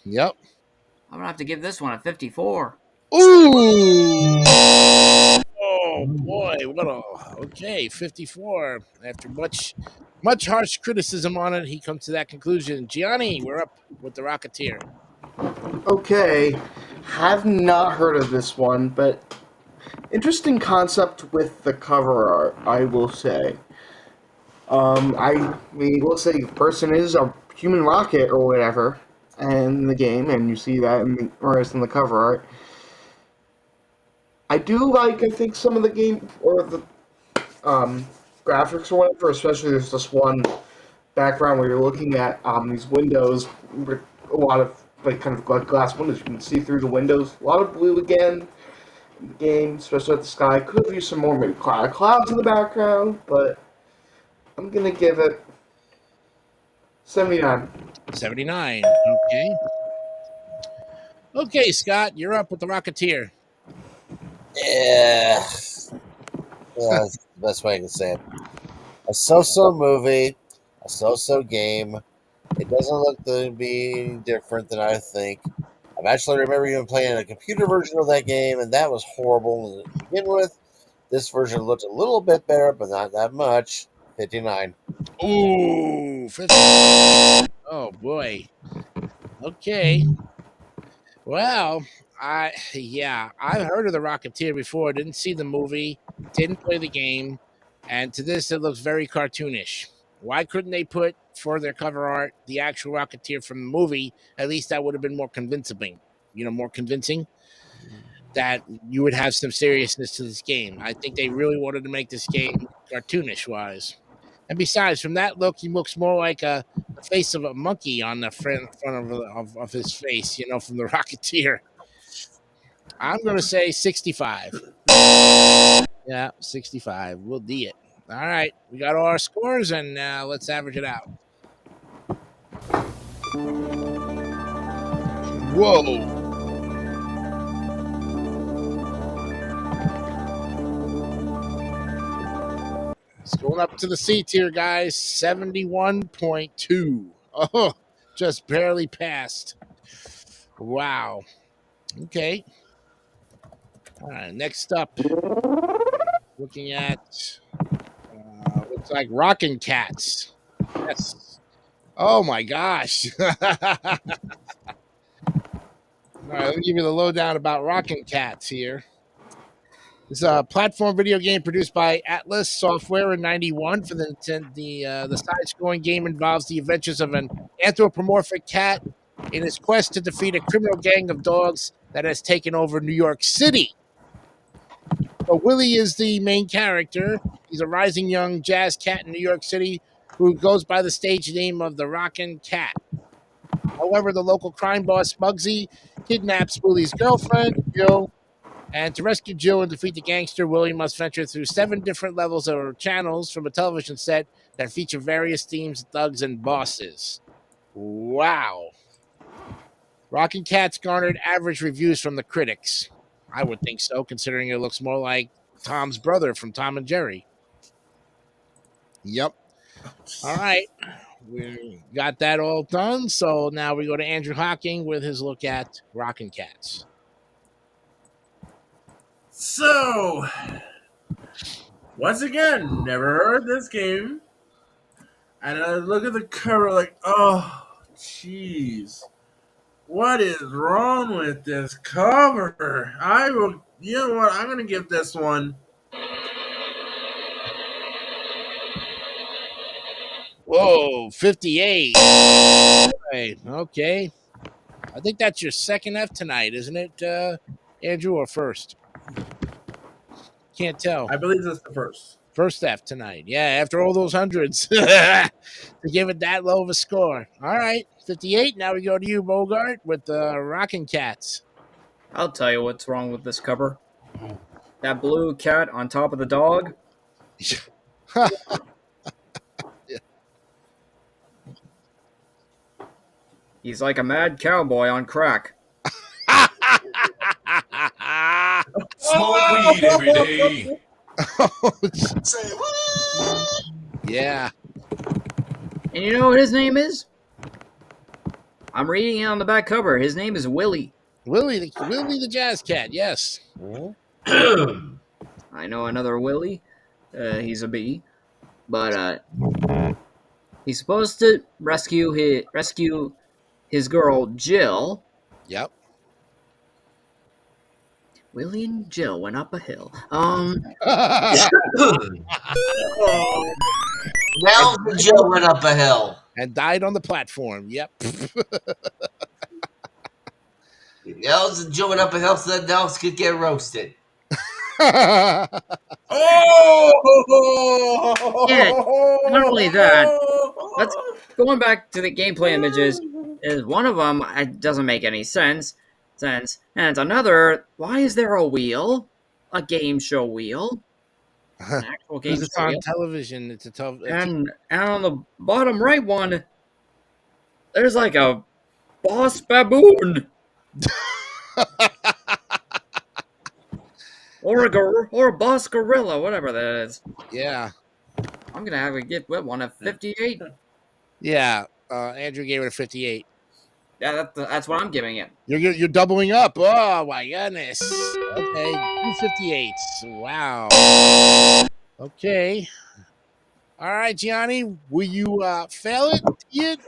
Yep. I'm gonna have to give this one a 54. Ooh. Oh boy, what a okay 54. After much harsh criticism on it, he comes to that conclusion. Gianni, we're up with the Rocketeer. Okay, have not heard of this one, but interesting concept with the cover art, I will say. I mean, let's say the person is a human rocket or whatever in the game, and you see that in the, or it's in the cover art. I do like, I think, some of the game or the graphics or whatever, especially there's this one background where you're looking at these windows with a lot of like kind of like glass windows. You can see through the windows. A lot of blue again in the game, especially at the sky. Could have used some more maybe clouds in the background, but I'm gonna give it 79. 79. Okay. Okay, Scott, you're up with the Rocketeer. Yeah. Yeah, that's the best way I can say it. A so-so movie, a so-so game. It doesn't look to be any different than I think. I actually remember even playing a computer version of that game, and that was horrible to begin with. This version looked a little bit better, but not that much. 59. Ooh, 50. Oh boy. Okay. Well, I've heard of the Rocketeer before. Didn't see the movie, didn't play the game, and to this it looks very cartoonish. Why couldn't they put for their cover art the actual Rocketeer from the movie? At least that would have been more convincing. More convincing that you would have some seriousness to this game. I think they really wanted to make this game cartoonish wise. And besides, from that look, he looks more like the face of a monkey on the front of his face, from the Rocketeer. I'm going to say 65. Yeah, 65. We'll D it. All right. We got all our scores, and let's average it out. Whoa. It's going up to the C tier, guys. 71.2. Oh, just barely passed. Wow. Okay. All right. Next up, looking at looks like Rockin' Cats. Yes. Oh my gosh. All right. Let me give you the lowdown about Rockin' Cats here. It's a platform video game produced by Atlas Software in '91 for the side-scrolling game involves the adventures of an anthropomorphic cat in his quest to defeat a criminal gang of dogs that has taken over New York City. So Willie is the main character. He's a rising young jazz cat in New York City who goes by the stage name of the Rockin' Cat. However, the local crime boss Muggsy kidnaps Willie's girlfriend, Jill. And to rescue Jill and defeat the gangster, Willie must venture through 7 different levels or channels from a television set that feature various themes, thugs, and bosses. Wow. Rockin' Cats garnered average reviews from the critics. I would think so, considering it looks more like Tom's brother from Tom and Jerry. Yep. All right. We got that all done. So now we go to Andrew Hocking with his look at Rockin' Cats. So, once again, never heard this game. And I look at the cover like, oh, jeez. What is wrong with this cover? You know what? I'm going to give this one. Whoa, 58. Okay. I think that's your second F tonight, isn't it, Andrew, or first? Can't tell. I believe this is the first. First F tonight. Yeah, after all those hundreds to give it that low of a score. All right, 58. Now we go to you, Bogart, with the Rockin' Cats. I'll tell you what's wrong with this cover. That blue cat on top of the dog. He's like a mad cowboy on crack. Smoke weed every day. Yeah. And you know what his name is? I'm reading it on the back cover. His name is Willie. Willie the Jazz Cat, yes. I know another Willie. He's a bee. But he's supposed to rescue his girl, Jill. Yep. Willie and Jill went up a hill. Well, Jill went up a hill. And died on the platform. Yep. Nels and Jill went up a hill so that Nels could get roasted. Yeah, not only that, let's going back to the gameplay images. Is one of them it doesn't make any sense, and another, why is there a wheel, a game show wheel, an actual game It's show on wheel? television. It's a tough. And on the bottom right one, there's like a boss baboon. or a boss gorilla, whatever that is. Yeah. I'm gonna have to get one at 58. Yeah. Andrew gave it a 58. Yeah, that's what I'm giving it. You're doubling up. Oh my goodness. Okay, 258s. Wow. Okay. All right, Gianni. Will you fail it,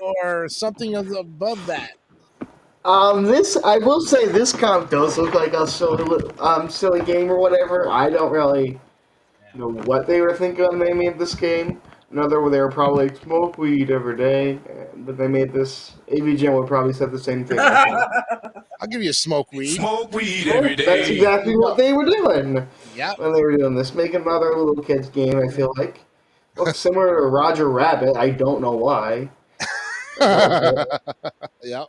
or something above that? This I will say this kind of does look like a silly game or whatever. I don't really know what they were thinking when they made this game. Another where they were probably like, smoke weed every day, but they made this. AVGN would probably said the same thing. I'll give you a smoke weed. Smoke weed every day. That's exactly what they were doing Yep. when they were doing this. Make another little kids game. I feel like looks similar to Roger Rabbit. I don't know why. Yep.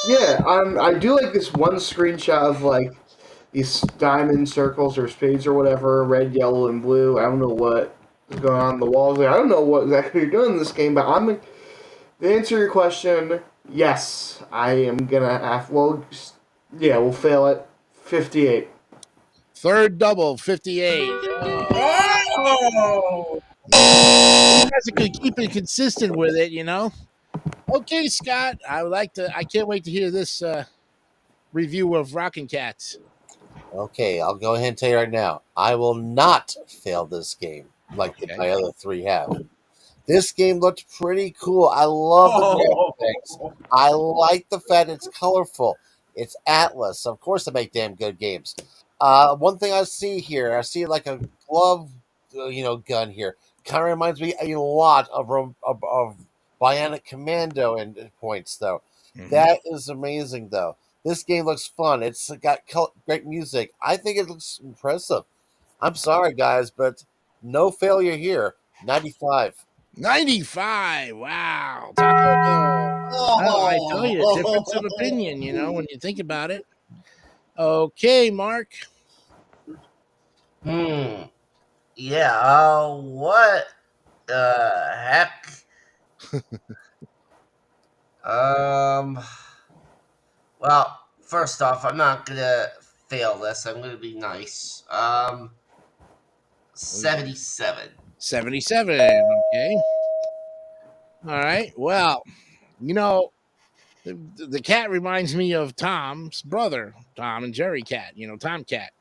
Yeah, I do like this one screenshot of like these diamond circles or spades or whatever, red, yellow, and blue. I don't know what is going on the walls there. I don't know what exactly you're doing in this game, but to answer your question, yes, I am gonna have. Well, yeah, we'll fail it. 58. Third double, 58. Oh! You guys are keeping consistent with it, you know. Okay, Scott. I can't wait to hear this review of Rockin' Cats. Okay, I'll go ahead and tell you right now. I will not fail this game like my other three have. This game looked pretty cool. I love the graphics. I like the fact it's colorful. It's Atlas. Of course, they make damn good games. One thing I see here, I see like a glove, gun here. Kind of reminds me a lot of Bionic Commando and points, though. Mm-hmm. That is amazing, though. This game looks fun. It's got great music. I think it looks impressive. I'm sorry, guys, but no failure here. 95. 95. Wow. I tell you, difference of opinion, when you think about it. Okay, Mark. Yeah, what the heck? Well, first off, I'm not gonna fail this. I'm gonna be nice. 77. 77. Okay. All right. Well, the cat reminds me of Tom's brother, Tom and Jerry Cat. Tom Cat.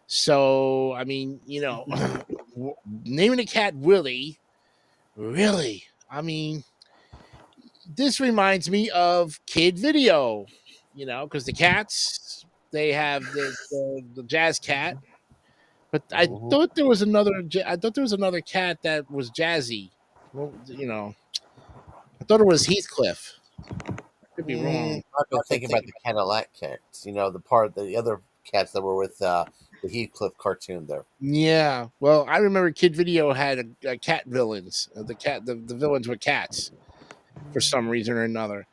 So, I mean, naming a cat Willie, really, I mean, this reminds me of Kid Video, because the cats, they have the Jazz Cat, But I Mhm. thought there was another. I thought there was another cat that was Jazzy. Well, I thought it was Heathcliff. Could be wrong. I've been thinking about the Cadillac cats. The other cats that were with the Heathcliff cartoon there. Yeah. Well, I remember Kid Video had a cat villains. The villains were cats for some reason or another.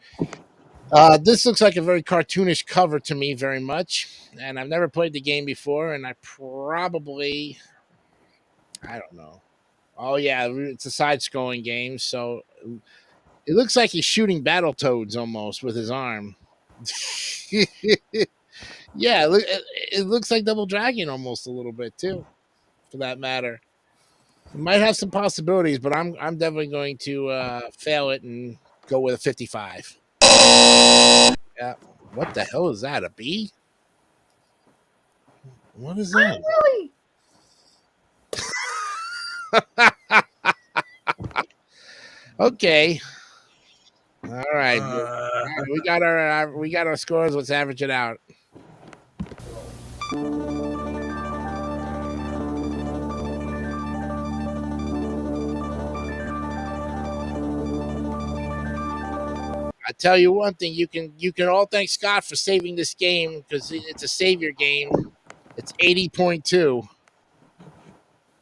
This looks like a very cartoonish cover to me, very much. And I've never played the game before, and I don't know. Oh yeah, it's a side-scrolling game, so it looks like he's shooting battle toads almost with his arm. Yeah, it looks like Double Dragon almost a little bit too, for that matter. It might have some possibilities, but I'm definitely going to fail it and go with a 55. Yeah. What the hell is that? A bee? What is that? Okay. All right. We got our scores. Let's average it out. I tell you one thing, you can all thank Scott for saving this game because it's a savior game. It's 80.2.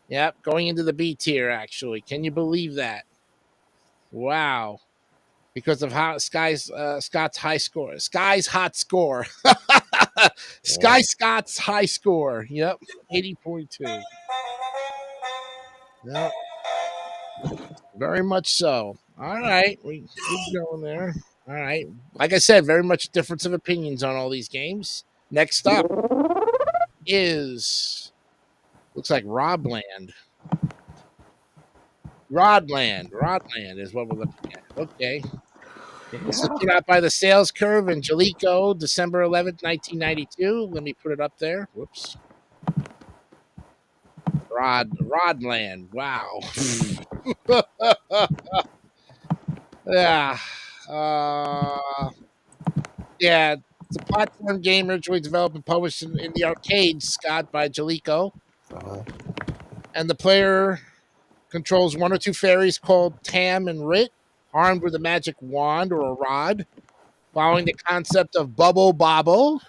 Yep, going into the B tier actually. Can you believe that? Wow. Because of how Scott's high score. Sky's hot score. Sky Scott's high score. Yep. 80.2. Yep. Very much so. All right. We keep going there. All right. Like I said, very much difference of opinions on all these games. Next up is looks like Rodland. Rodland is what we're looking at. Okay. This was put out by the Sales Curve and Jalico, December 11th, 1992. Let me put it up there. Whoops. Rodland. Wow. Yeah. Yeah. It's a platform game originally developed and published in the arcade, Scott, by Jalico. Uh-huh. And the player controls one or two fairies called Tam and Rit, armed with a magic wand or a rod. Following the concept of Bubble Bobble,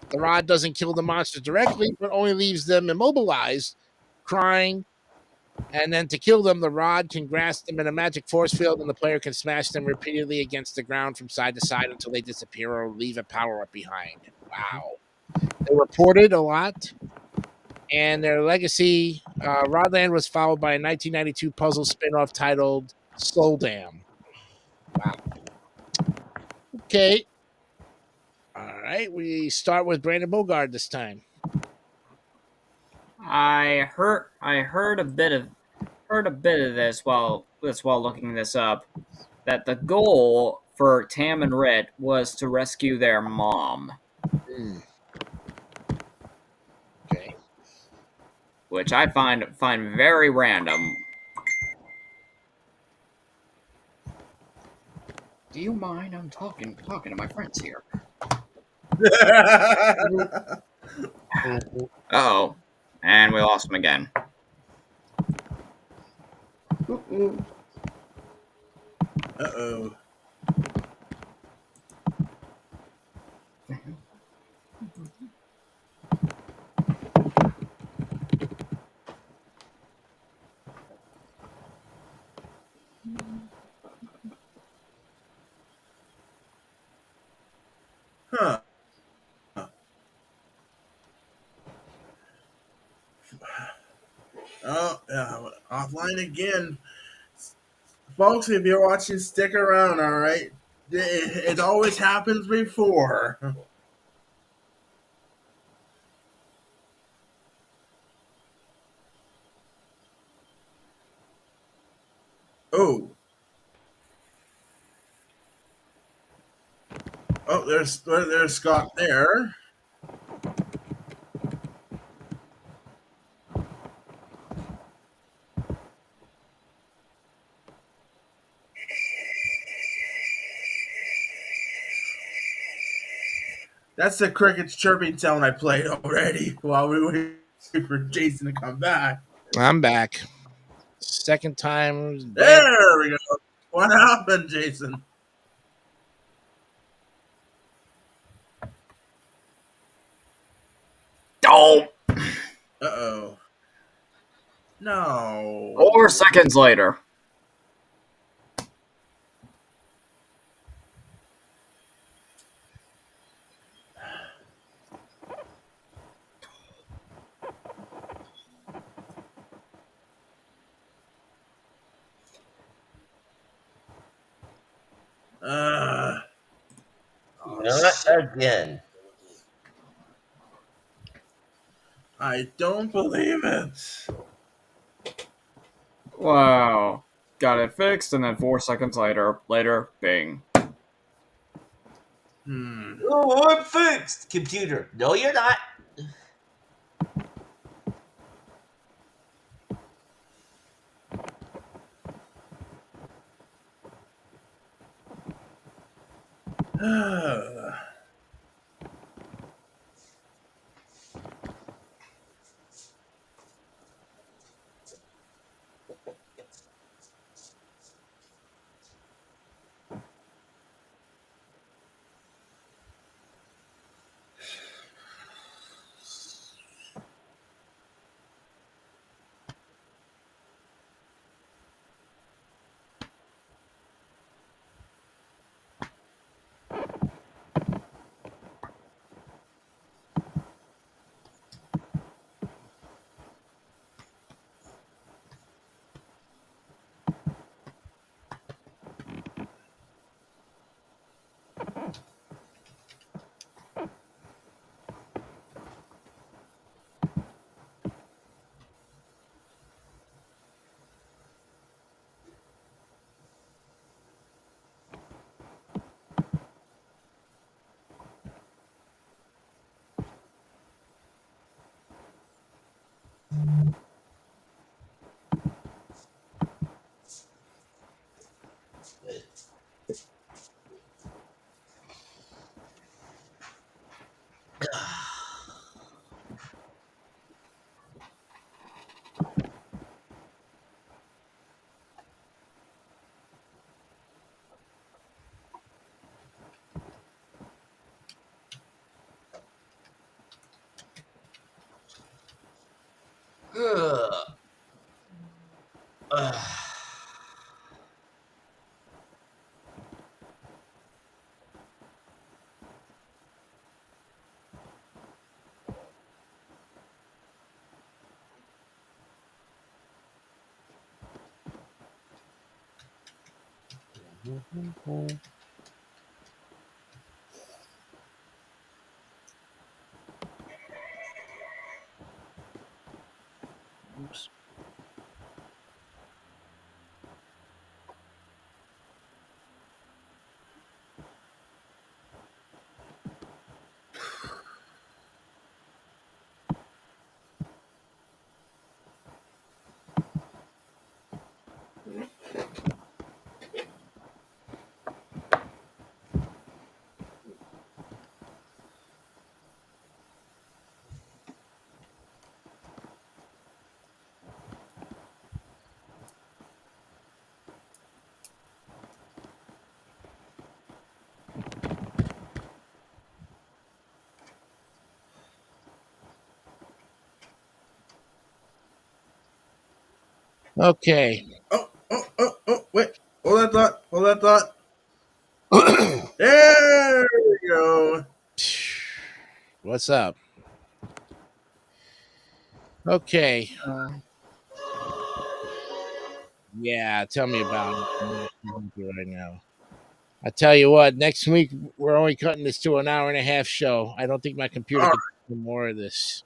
the rod doesn't kill the monster directly, but only leaves them immobilized, crying. And then to kill them, the rod can grasp them in a magic force field, and the player can smash them repeatedly against the ground from side to side until they disappear or leave a power-up behind. Wow. They were ported a lot. And their legacy, Rodland was followed by a 1992 puzzle spin-off titled Soul Dam. Wow. Okay. All right. We start with Brandon Bogard this time. I heard a bit of this while looking this up. That the goal for Tam and Rit was to rescue their mom. Okay. Which I find very random. Do you mind? I'm talking to my friends here. Oh, and we lost him again. Uh-oh. Huh. Oh, offline again. Folks, if you're watching, stick around, all right? It always happens before. Oh. Oh, there's Scott there. That's the crickets chirping sound I played already while we were Wait for Jason to come back. I'm back. Second time. There we go. What happened, Jason? Oh! Uh-oh. No. 4 seconds later. Not again. I don't believe it. Wow. Got it fixed, and then 4 seconds later, bing. Oh, I'm fixed. Computer. No, you're not. Oops. Okay. Wait. Hold that thought. Hold that thought. There we go. What's up? Okay. Yeah, tell me about it. Right now. I tell you what, next week we're only cutting this to an hour and a half show. I don't think my computer All can do more of this.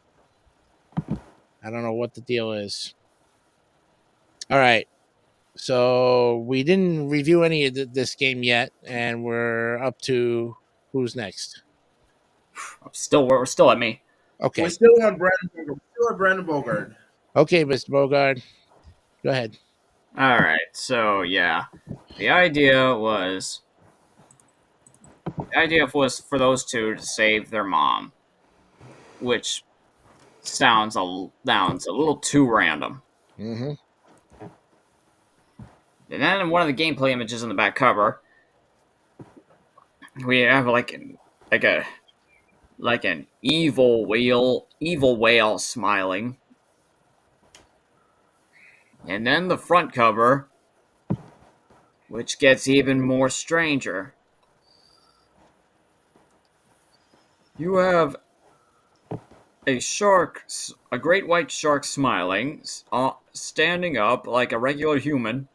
I don't know what the deal is. All right. So we didn't review any of this game yet, and we're up to who's next. We're still at me. Okay. We're still on Brandon Bogart. Okay, Mr. Bogard. Go ahead. Alright, so yeah. The idea was for those two to save their mom. Which sounds a little too random. Mm-hmm. And then in one of the gameplay images on the back cover, we have like an evil whale smiling. And then the front cover, which gets even more stranger. You have a shark, a great white shark smiling, standing up like a regular human.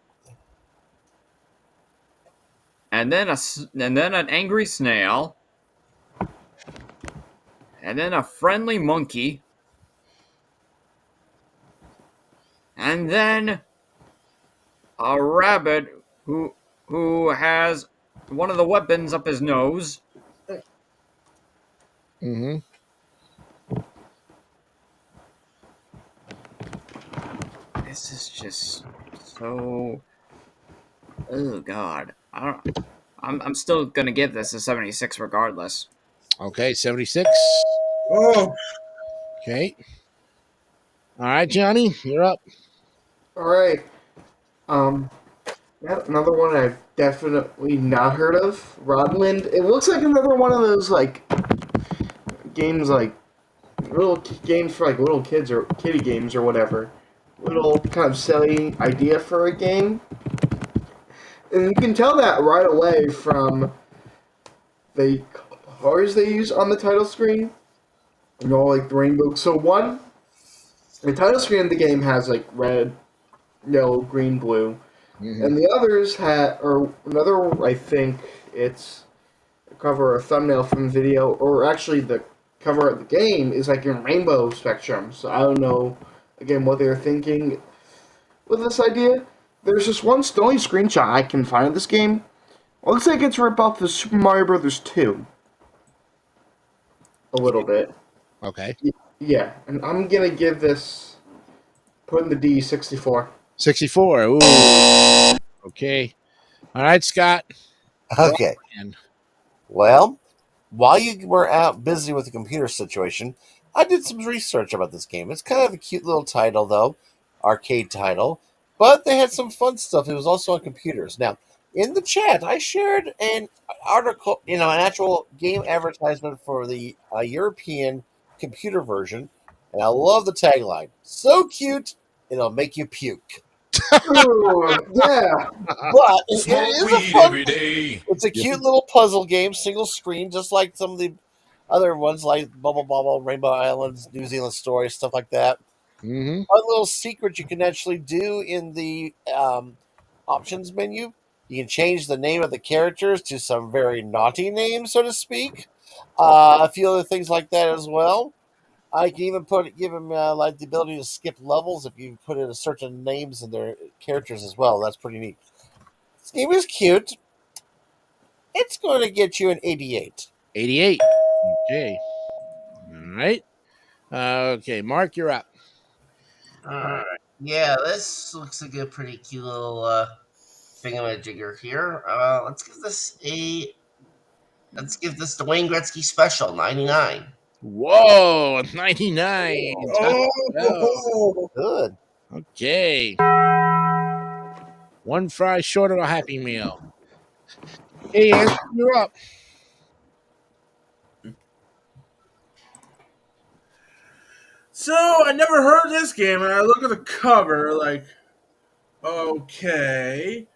And then an angry snail. And then a friendly monkey. And then a rabbit who has one of the weapons up his nose. Mm-hmm. This is just so. Oh God, I'm still gonna give this a 76 regardless. Okay, 76. Oh, Okay. All right, Johnny, you're up. All right. Yeah, another one I've definitely not heard of. Rodland. It looks like another one of those like games, like games for like little kids or kiddie games or whatever. Little kind of silly idea for a game, and you can tell that right away from the colors they use on the title screen. You know, like the rainbow. So the title screen of the game has like red, yellow, green, blue. Mhm. And the others or another, I think it's a cover or a thumbnail from the video, or actually the cover of the game is like in rainbow spectrum. So I don't know, again, what they were thinking with this idea. There's just one only screenshot I can find of this game. Well, looks like it's ripped off the Super Mario Brothers 2. A little bit. Okay. Yeah, and I'm gonna give this, putting the D 64. 64. Ooh. Okay. All right, Scott. Okay. And Well, while you were out busy with the computer situation, I did some research about this game. It's kind of a cute little title, though, arcade title, but they had some fun stuff. It was also on computers. Now, in the chat, I shared an article, an actual game advertisement for the European computer version, and I love the tagline. So cute, it'll make you puke. Ooh, yeah. But it Smoke is a weed fun. every day. It's a cute little puzzle game, single screen, just like some of the other ones like Bubble Bobble, Rainbow Islands, New Zealand Story, stuff like that. mm-hmm. One little secret you can actually do in the options menu. You can change the name of the characters to some very naughty names, so to speak. A few other things like that as well. I can even give them like the ability to skip levels if you put in certain names in their characters as well. That's pretty neat. This game is cute. It's going to get you an 88. 88. Okay. All right. Okay, Mark, you're up. Yeah, this looks like a pretty cute little thingamajigger here. Let's give this the Wayne Gretzky Special 99. Whoa, 99. oh, Good. Okay. One fry short of a Happy Meal. Hey, Anthony, you're up. so I never heard of this game, and I look at the cover like, okay.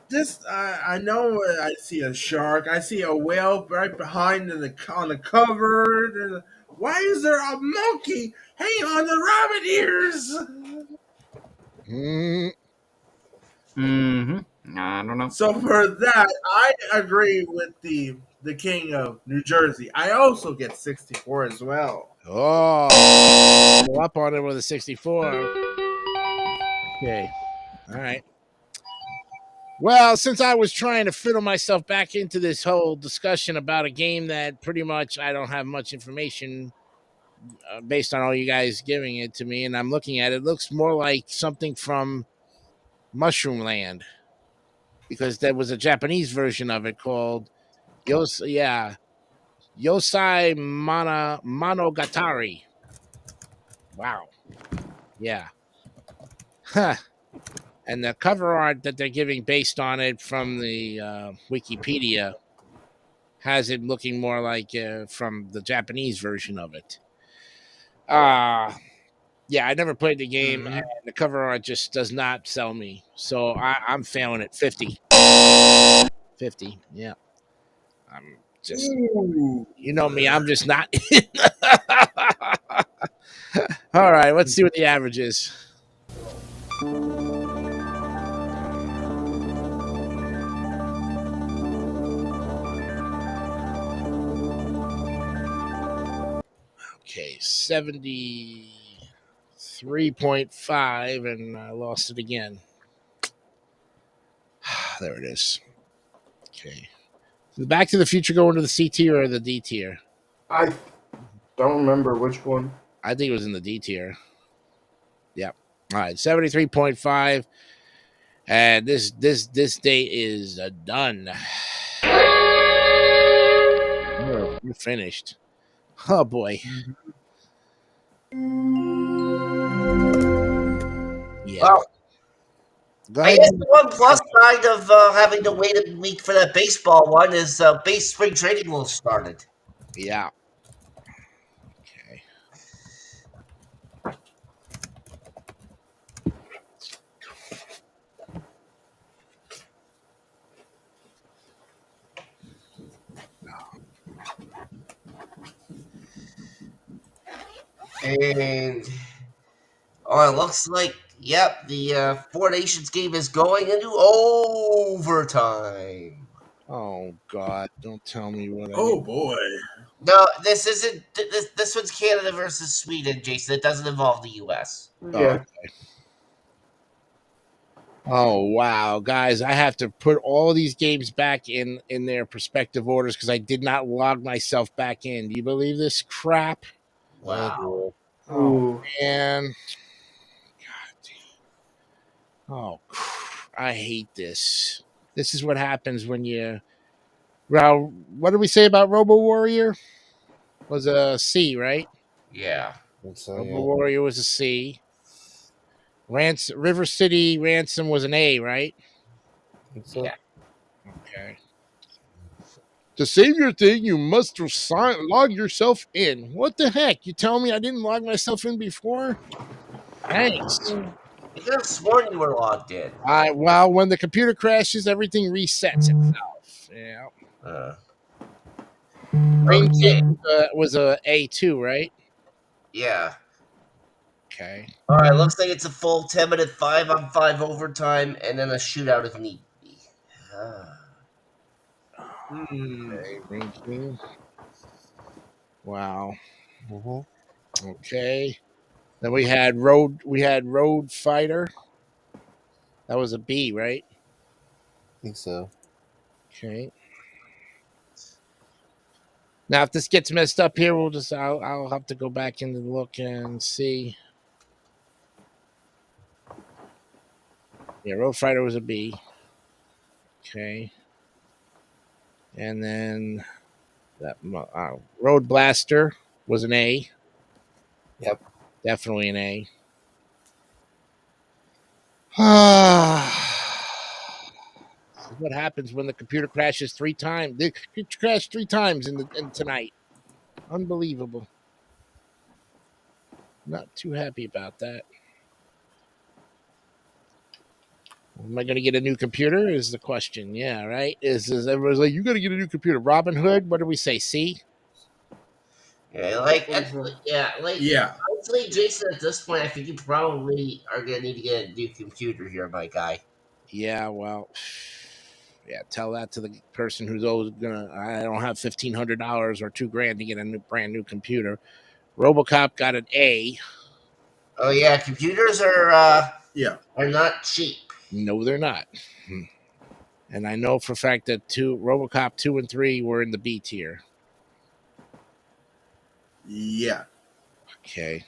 This I know I see a shark. I see a whale right behind on the cover. Why is there a monkey hanging on the rabbit ears? Mm, Mm-hmm. I don't know. So for that, I agree with the king of New Jersey. I also get 64 as well. oh, go up on it with a 64. Okay. All right. Well, since I was trying to fiddle myself back into this whole discussion about a game that pretty much I don't have much information based on all you guys giving it to me, and I'm looking at it, looks more like something from Mushroom Land because there was a Japanese version of it called Yosai Monogatari. Wow. Yeah. Huh. And the cover art that they're giving based on it from the Wikipedia has it looking more like from the Japanese version of it. Yeah, I never played the game, and the cover art just does not sell me. So I'm failing it 50. 50, yeah. I'm just, you know me, I'm just not. All right, let's see what the average is. Okay, 73.5, and I lost it again. There it is. Okay. Did Back to the Future go into the C tier or the D tier? I don't remember which one. I think it was in the D tier. Yep. All right, 73.5. And this date is done. You're finished. Oh boy. Yeah. Well, Go I ahead. guess the one plus side of having to wait a week for that baseball one is base spring training will have started. Yeah. Okay. And it looks like, yep, the Four Nations game is going into overtime. Oh God! Don't tell me what. Oh boy. No, this isn't. This one's Canada versus Sweden, Jason. It doesn't involve the U.S. Yeah. Oh wow, guys! I have to put all these games back in their respective orders because I did not log myself back in. Do you believe this crap? Wow. Oh man! God damn. Oh, I hate this. This is what happens when you. Well, what did we say about Robo Warrior? Was a C, right? Yeah. Robo Warrior was a C. River City Ransom was an A, right? Yeah. Okay. To save your thing, you must log yourself in. What the heck? You tell me I didn't log myself in before? Thanks. You could have sworn you were logged in. Well, when the computer crashes, everything resets itself. Yeah. Rain King was a A2, right? Yeah. Okay. All right. Looks like it's a full 10-minute 5-on-5 overtime, and then a shootout if need be. Okay, Rain King. Wow. Okay. Then we had Road Fighter. That was a B, right? I think so. Okay. Now, if this gets messed up here, I'll have to go back in and look and see. Yeah, Road Fighter was a B. Okay. And then that Road Blaster was an A. Yep. Definitely an A. What happens when the computer crashes 3 times? It crashed 3 times in tonight. Unbelievable. Not too happy about that. Am I going to get a new computer? Is the question. Yeah, right. Is everybody's like, you got to get a new computer? Robin Hood. What do we say? C. Yeah, Yeah. honestly, Jason, at this point, I think you probably are gonna need to get a new computer here, my guy. Yeah. Well. Yeah. Tell that to the person who's always gonna. I don't have $1,500 or $2,000 to get a brand new computer. RoboCop got an A. Oh yeah, computers are not cheap. No, they're not. And I know for a fact that RoboCop 2 and 3 were in the B tier. Yeah. Okay.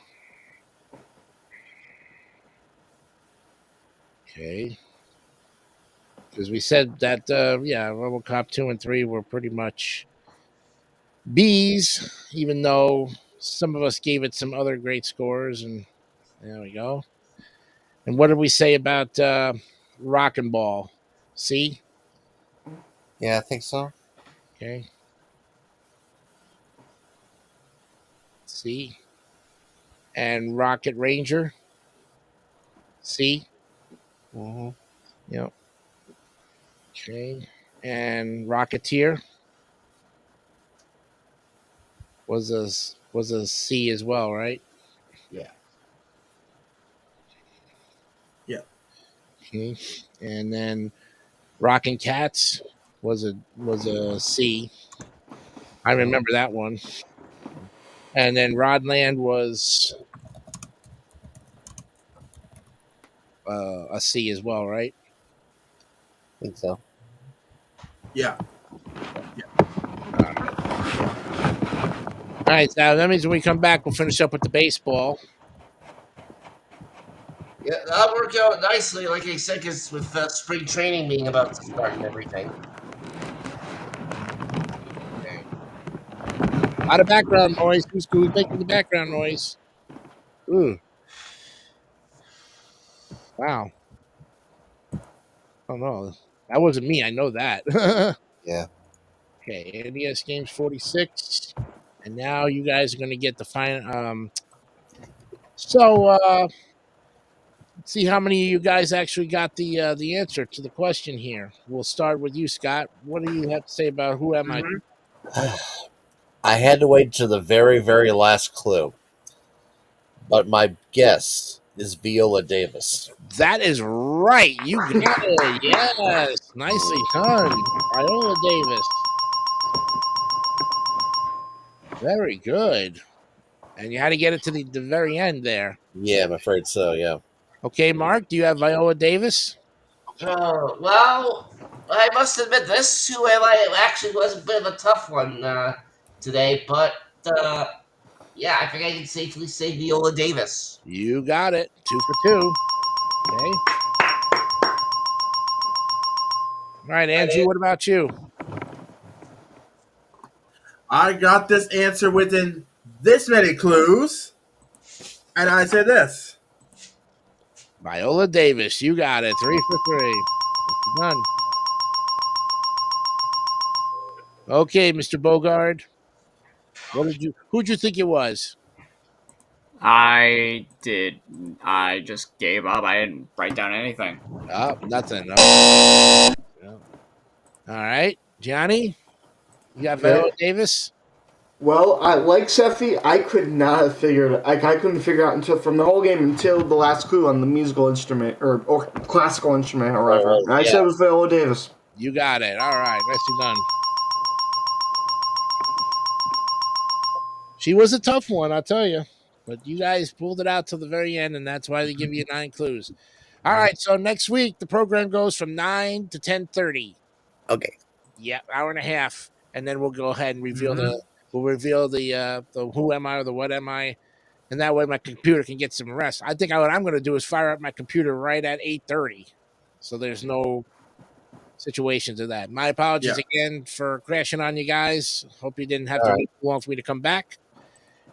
Because we said that, RoboCop 2 and 3 were pretty much B's, even though some of us gave it some other great scores, and there we go. And what did we say about Rock and Ball? C? Yeah, I think so. Okay. C. And Rocket Ranger? C? Mm-hmm. Yep. Okay. And Rocketeer was a C as well, right? Yeah. Yeah. Okay. And then Rockin' Cats was a C. I remember that one. And then Rodland was a C as well, right? I think so. Yeah. All right, now that means when we come back, we'll finish up with the baseball. Yeah, that worked out nicely, like I said, because with spring training being about to start and everything. A lot of background noise. Who's making the background noise? Ooh. Wow. Oh no, that wasn't me. I know that. Yeah. Okay, NES Games 46, and now you guys are going to get the final. So let's see how many of you guys actually got the answer to the question here. We'll start with you, Scott. What do you have to say about Who Am I? I had to wait to the very, very last clue, but my guess is Viola Davis. That is right. You got it. Yes, nicely done, Viola Davis. Very good. And you had to get it to the very end there. Yeah, I'm afraid so. Yeah. Okay, Mark, do you have Viola Davis? Well, I must admit this Who Am I actually was a bit of a tough one today, but yeah, I think I can safely say Viola Davis. You got it. 2 for 2. Okay. All right, Andrew, what about you? I got this answer within this many clues, and I said this. Viola Davis, you got it. 3 for 3. Done. Okay, Mr. Bogard. Who'd you think it was? I just gave up. I didn't write down anything. Oh, nothing. No. No. All right, Johnny, you got Viola Davis? Well, like Seffi, I could not have figured. I couldn't figure out until from the whole game until the last clue on the musical instrument or classical instrument or whatever. And I said it was Viola Davis. You got it. All right, nicely done. She was a tough one, I'll tell you, but you guys pulled it out till the very end, and that's why they give you 9 clues. All right, so next week the program goes from 9 to 10:30. Okay. Yep, hour and a half, and then we'll go ahead and reveal the Who Am I or the What Am I, and that way my computer can get some rest. I think what I'm going to do is fire up my computer right at 8:30, so there's no situations of that. My apologies again for crashing on you guys. Hope you didn't have to wait too long for me to come back.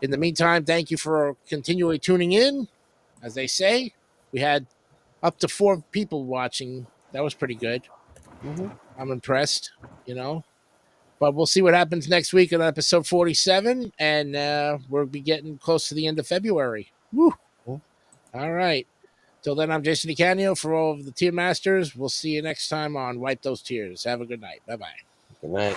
In the meantime, thank you for continually tuning in. As they say, we had up to 4 people watching. That was pretty good. I'm impressed, But we'll see what happens next week on episode 47, and we'll be getting close to the end of February. Woo! All right. Till then, I'm Jason DeCanio for all of the Tier Masters. We'll see you next time on Wipe Those Tears. Have a good night. Bye-bye. Good night.